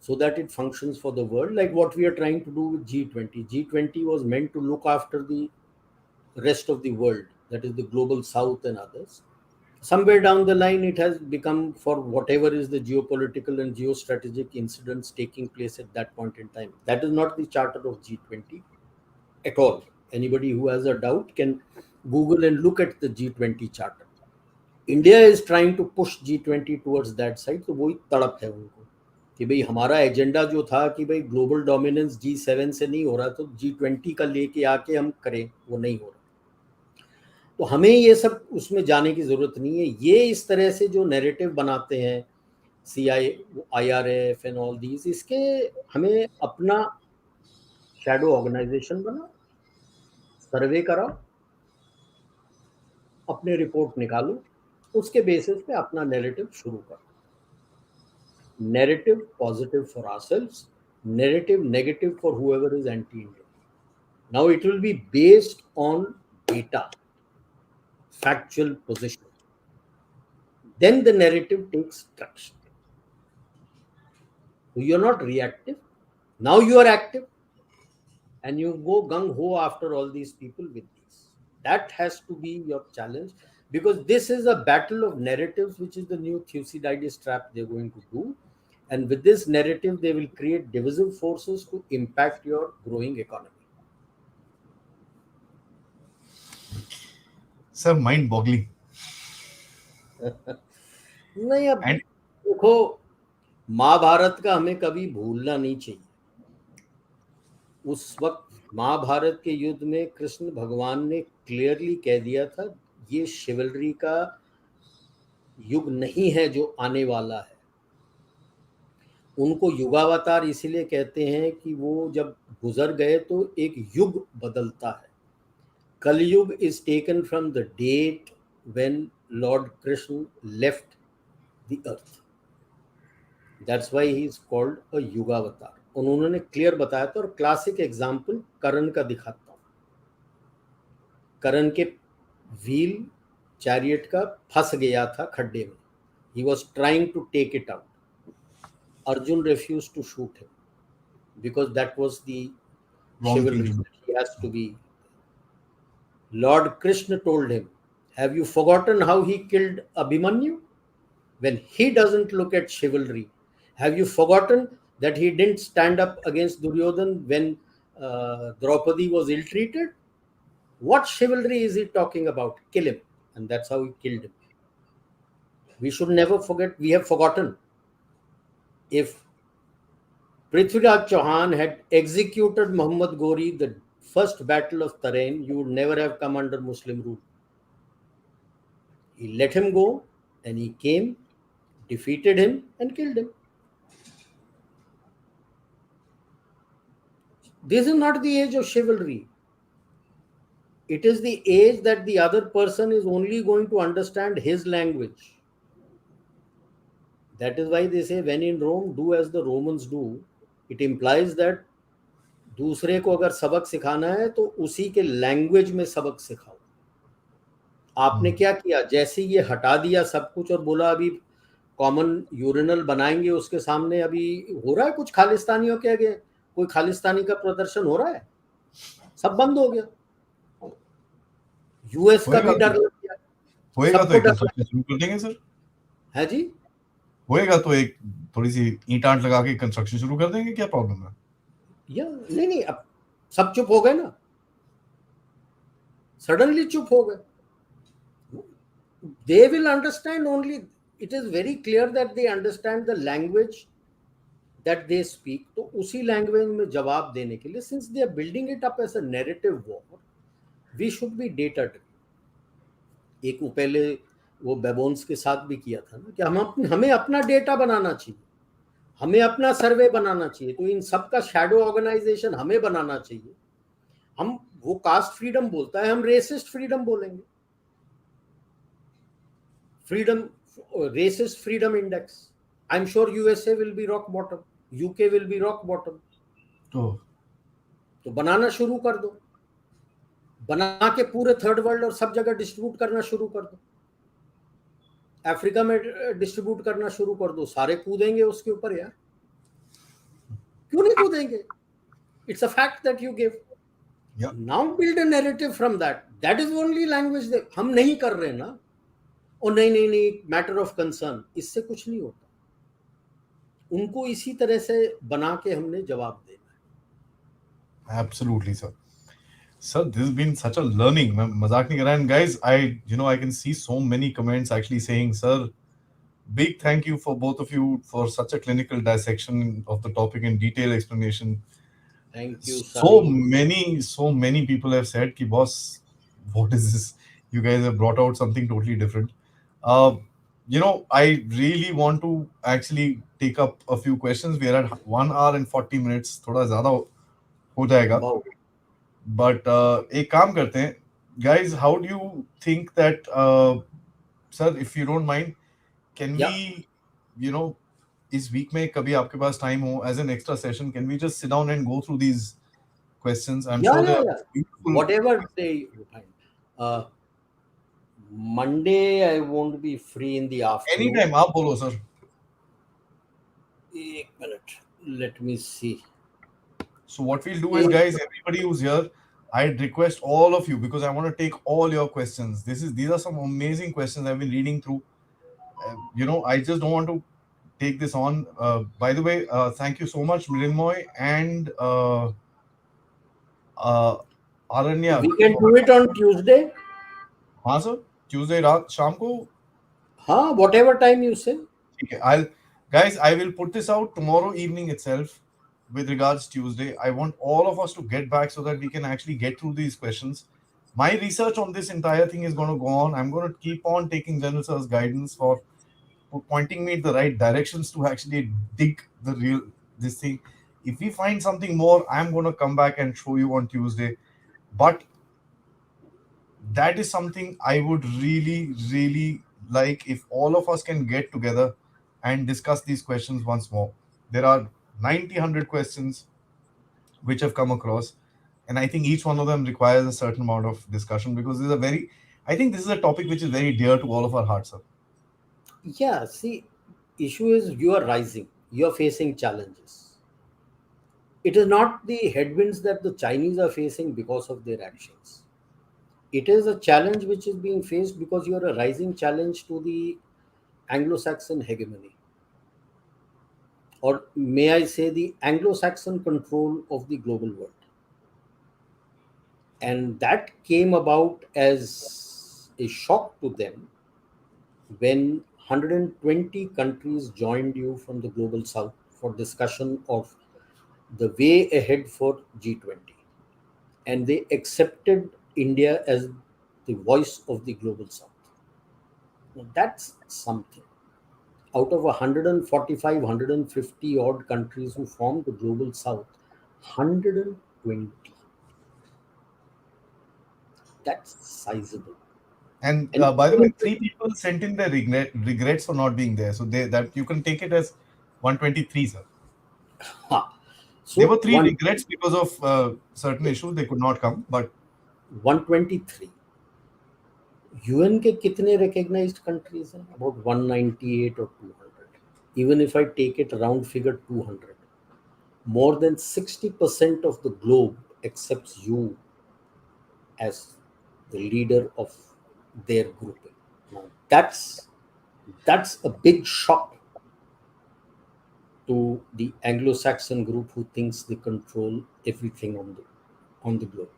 so that it functions for the world, like what we are trying to do with G20. G20 was meant to look after the rest of the world, that is the global south and others. Somewhere down the line, it has become for whatever is the geopolitical and geostrategic incidents taking place at that point in time. That is not the charter of G20 at all. Anybody who has a doubt can Google and look at the G20 charter. India is trying to push G20 towards that side. तो वही तड़प है उनको कि भाई हमारा agenda जो था कि भाई ग्लोबल डोमिनेंस G7 से नहीं हो रहा, तो G20 का लेके आके हम करें, वो नहीं हो रहा। तो हमें ये सब उसमें जाने की जरूरत नहीं है। ये इस तरह से जो नैरेटिव बनाते हैं IRF एंड ऑल दीज, इसके हमें अपना शैडो ऑर्गेनाइजेशन बनाओ, सर्वे कराओ, अपने रिपोर्ट निकालो, उसके बेसिस पे अपना नैरेटिव शुरू करो। Narrative positive for ourselves, narrative negative for whoever is anti Indian. Now it will be based on data, factual position. Then the narrative takes traction. So you're not reactive. Now you are active and you go gung ho after all these people with these. That has to be your challenge, because this is a battle of narratives, which is the new Thucydides trap they're going to do. And with this narrative, they will create divisive forces to impact your growing economy. Sir mind boggling. नहीं, अब and देखो, महाभारत का हमें कभी भूलना नहीं चाहिए। उस वक्त महाभारत के युद्ध में कृष्ण भगवान ने क्लियरली कह दिया था, ये शिवलरी का युग नहीं है जो आने वाला है। उनको युगावतार इसीलिए कहते हैं कि वो जब गुजर गए तो एक युग बदलता है। Kalyug is taken from the date when lord Krishna left the earth. That's why he is called a Yugavatar. उन्होंने क्लियर बताया था, और क्लासिक एग्जांपल करण का दिखाता हूँ। करण के व्हील चैरियट का फंस गया था खड्डे में। He was trying to take it out. Arjun refused to shoot him because that was the wrong thing chivalry to do. that he has to be. Lord Krishna told him, have you forgotten how he killed Abhimanyu? When he doesn't look at chivalry, have you forgotten that he didn't stand up against Duryodhan when Draupadi was ill-treated? What chivalry is he talking about? Kill him. And that's how he killed him. We should never forget. We have forgotten. If Prithviraj Chauhan had executed Muhammad Ghori, the first battle of Tarain, you would never have come under Muslim rule. He let him go, and he came, defeated him, and killed him. This is not the age of chivalry. It is the age that the other person is only going to understand his language. That is why they say, when in Rome, do as the Romans do. It implies that दूसरे को अगर सबक सिखाना है तो उसी के language में सबक सिखाओ। आपने क्या किया, जैसे ये हटा दिया सब कुछ और बोला अभी कॉमन यूरिनल बनाएंगे उसके सामने, अभी हो रहा है कुछ खालिस्तानियों के आगे, कोई खालिस्तानी का प्रदर्शन हो रहा है? सब बंद हो गया। यूएस का होएगा भी डर तो, लग गया, होएगा तो सबको एक डर लग कंस्ट्रक्शन शुरू कर देंगे सर। गया है जी। होएगा तो एक थोड़ी सी ईंट आंट लगा के कंस्ट्रक्शन शुरू कर देंगे, क्या प्रॉब्लम है? या नहीं नहीं, अब सब चुप हो गए ना, सडनली चुप हो गए। they will understand only, it is very clear that they understand the language that they speak, तो उसी लैंग्वेज में जवाब देने के लिए, since they are building it up as a narrative war, we should be data driven. एक वो पहले वो बेबोन्स के साथ भी किया था ना कि हमें अपना डेटा बनाना चाहिए, हमें अपना सर्वे बनाना चाहिए, तो इन सब का शैडो ऑर्गेनाइजेशन हमें बनाना चाहिए. हम वो कास्ट फ्रीडम बोलता है, हम रेसिस्ट फ्रीडम बोलेंगे. Freedom, racist freedom index, I am sure USA will be rock bottom, UK will be rock bottom. तो बनाना शुरू कर दो, बना के पूरे थर्ड वर्ल्ड और सब जगह डिस्ट्रीब्यूट करना शुरू कर दो. अफ्रीका में डिस्ट्रीब्यूट करना शुरू कर दो, सारे कूदेंगे उसके ऊपर यार. क्यों नहीं कूदेंगे? It's a fact that you give. Now build a narrative from that. That is only language. हम नहीं कर रहे ना. और नहीं नहीं नहीं, मैटर ऑफ कंसर्न, इससे कुछ नहीं होता. उनको इसी तरह से बना के हमने जवाब देना है. Absolutely, sir. Sir, this has been such a learning. मैं मजाक नहीं कर रहा. And guys, I can see so many comments actually saying, sir, big thank you for both of you for such a clinical dissection of the topic and detailed explanation. Thank you, So many people have said, "Ki boss, what is this? You guys have brought out something totally different." Uh, I really want to actually take up a few questions. We are at 1 hour and 40 minutes. थोड़ा ज़्यादा हो जाएगा. Wow. But एक काम करते हैं, guys. How do you think that, sir, if you don't mind, can Yeah. we, इस week में कभी आपके पास टाइम हो, as an extra session, can we just sit down and go through these questions? I'm sure they are beautiful. Whatever day you find. Monday I won't be free in the afternoon. Anytime, आप बोलो sir. एक minute, let me see. So what we'll do is, guys, everybody who's here, I'd request all of you, because I want to take all your questions. These are some amazing questions I've been reading through. I just don't want to take this on. By the way, thank you so much, Mrinmoy and Aranya. We can do it on Tuesday. हाँ sir, Tuesday रात शाम को. हाँ, whatever time you say. Okay, I will put this out tomorrow evening itself. With regards Tuesday, I want all of us to get back so that we can actually get through these questions. My research on this entire thing is going to go on. I'm going to keep on taking General Sir's guidance for pointing me in the right directions to actually dig this thing. If we find something more, I'm going to come back and show you on Tuesday. But that is something I would really, really like if all of us can get together and discuss these questions once more. There are 100 questions which have come across, and I think each one of them requires a certain amount of discussion, because I think this is a topic which is very dear to all of our hearts, sir. Yeah, see, issue is you are rising, you are facing challenges. It is not the headwinds that the Chinese are facing because of their actions. It is a challenge which is being faced because you are a rising challenge to the Anglo-Saxon hegemony. Or may I say the Anglo-Saxon control of the global world. And that came about as a shock to them when 120 countries joined you from the global south for discussion of the way ahead for G20. And they accepted India as the voice of the global south. Now that's something. Out of 145, 150 odd countries who formed the global south, 120. That's sizable. And by the way, 3 people sent in their regrets for not being there. So that you can take it as 123, sir. So there were 3 regrets because of certain issues. They could not come, but 123. UN के कितने recognized countries हैं? About 198 or 200. Even if I take it round figure 200, more than 60% of the globe accepts you as the leader of their grouping. Now that's a big shock to the Anglo-Saxon group who thinks they control everything on the globe.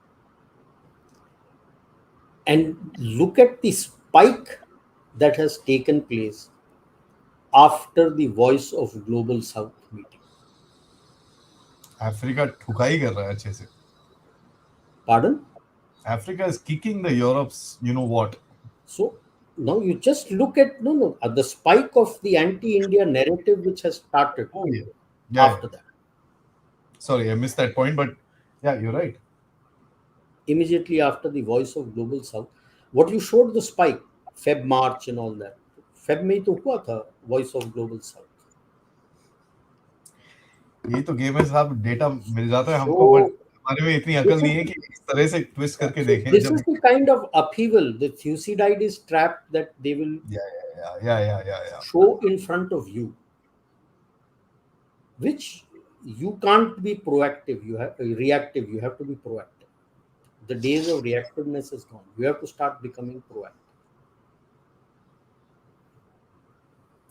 And look at the spike that has taken place after the Voice of Global South meeting. Africa ठुकाई कर रहा है अच्छे से. Pardon? Africa is kicking the Europe's, you know what? So now you just look at no, no, the spike of the anti-India narrative which has started Oh yeah, yeah, yeah. after that. Sorry, I missed that point, but yeah, you're right. Immediately after the Voice of Global South, what you showed the spike, Feb March and all that. Feb में ही तो हुआ था Voice of Global South. यही तो game है साहब. Data मिल जाता है हमको, बट So हमारे में इतनी this अकल नहीं is है कि इस तरह से ट्विस्ट करके so देखें this जब. is the kind of upheaval. The Thucydides trap that they will Yeah, yeah, yeah, yeah, yeah, yeah, yeah. show in front of you, which you can't be proactive. You have reactive. You have to be proactive. The days of reactiveness is gone. You have to start becoming proactive.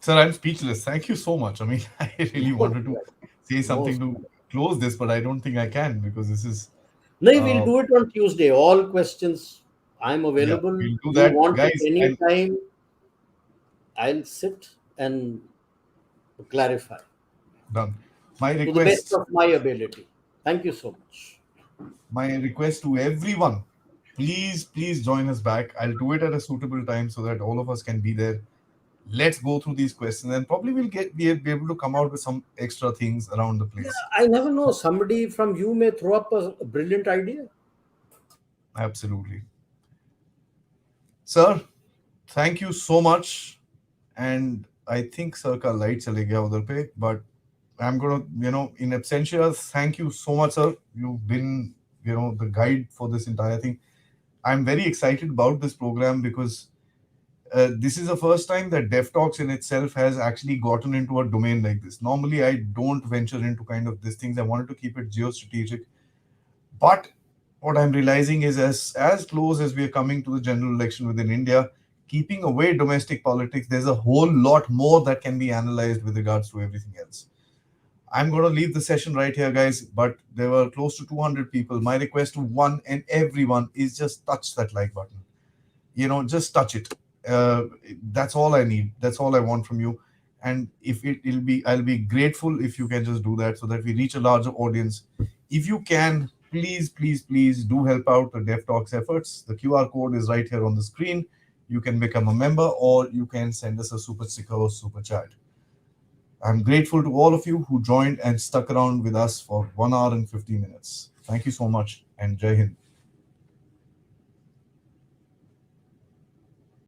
Sir, I'm speechless. Thank you so much. I mean, I really wanted to say something Most. to close this, but I don't think I can because this is. No, we'll Uh, do it on Tuesday. All questions. I'm yeah, available. we'll do You that, want it guys. And anytime. I'll sit and clarify done. My to the best request, of my ability. Thank you so much. my request to everyone, please join us back. I'll do it at a suitable time so that all of us can be there. Let's go through these questions, and probably we'll be able to come out with some extra things around the Yeah, place. I never know. Somebody from you may throw up a brilliant idea. Absolutely. Sir, thank you so much. And I think sir ka light chale gaya udhar pe, but I'm gonna, in absentia, thank you so much, sir. You've been, the guide for this entire thing. I'm very excited about this program because this is the first time that Dev Talks in itself has actually gotten into a domain like this. Normally, I don't venture into kind of these things. I wanted to keep it geostrategic. But what I'm realizing is as close as we are coming to the general election within India, keeping away domestic politics, there's a whole lot more that can be analyzed with regards to everything else. I'm going to leave the session right here, guys, but there were close to 200 people. My request to one and everyone is just touch that like button. Just touch it. That's all I need. That's all I want from you. And if I'll be grateful if you can just do that so that we reach a larger audience. If you can, please do help out the Dev Talks efforts. The QR code is right here on the screen. You can become a member or you can send us a super sticker or super chat. I'm grateful to all of you who joined and stuck around with us for 1 hour and 50 minutes. Thank you so much and Jai Hind.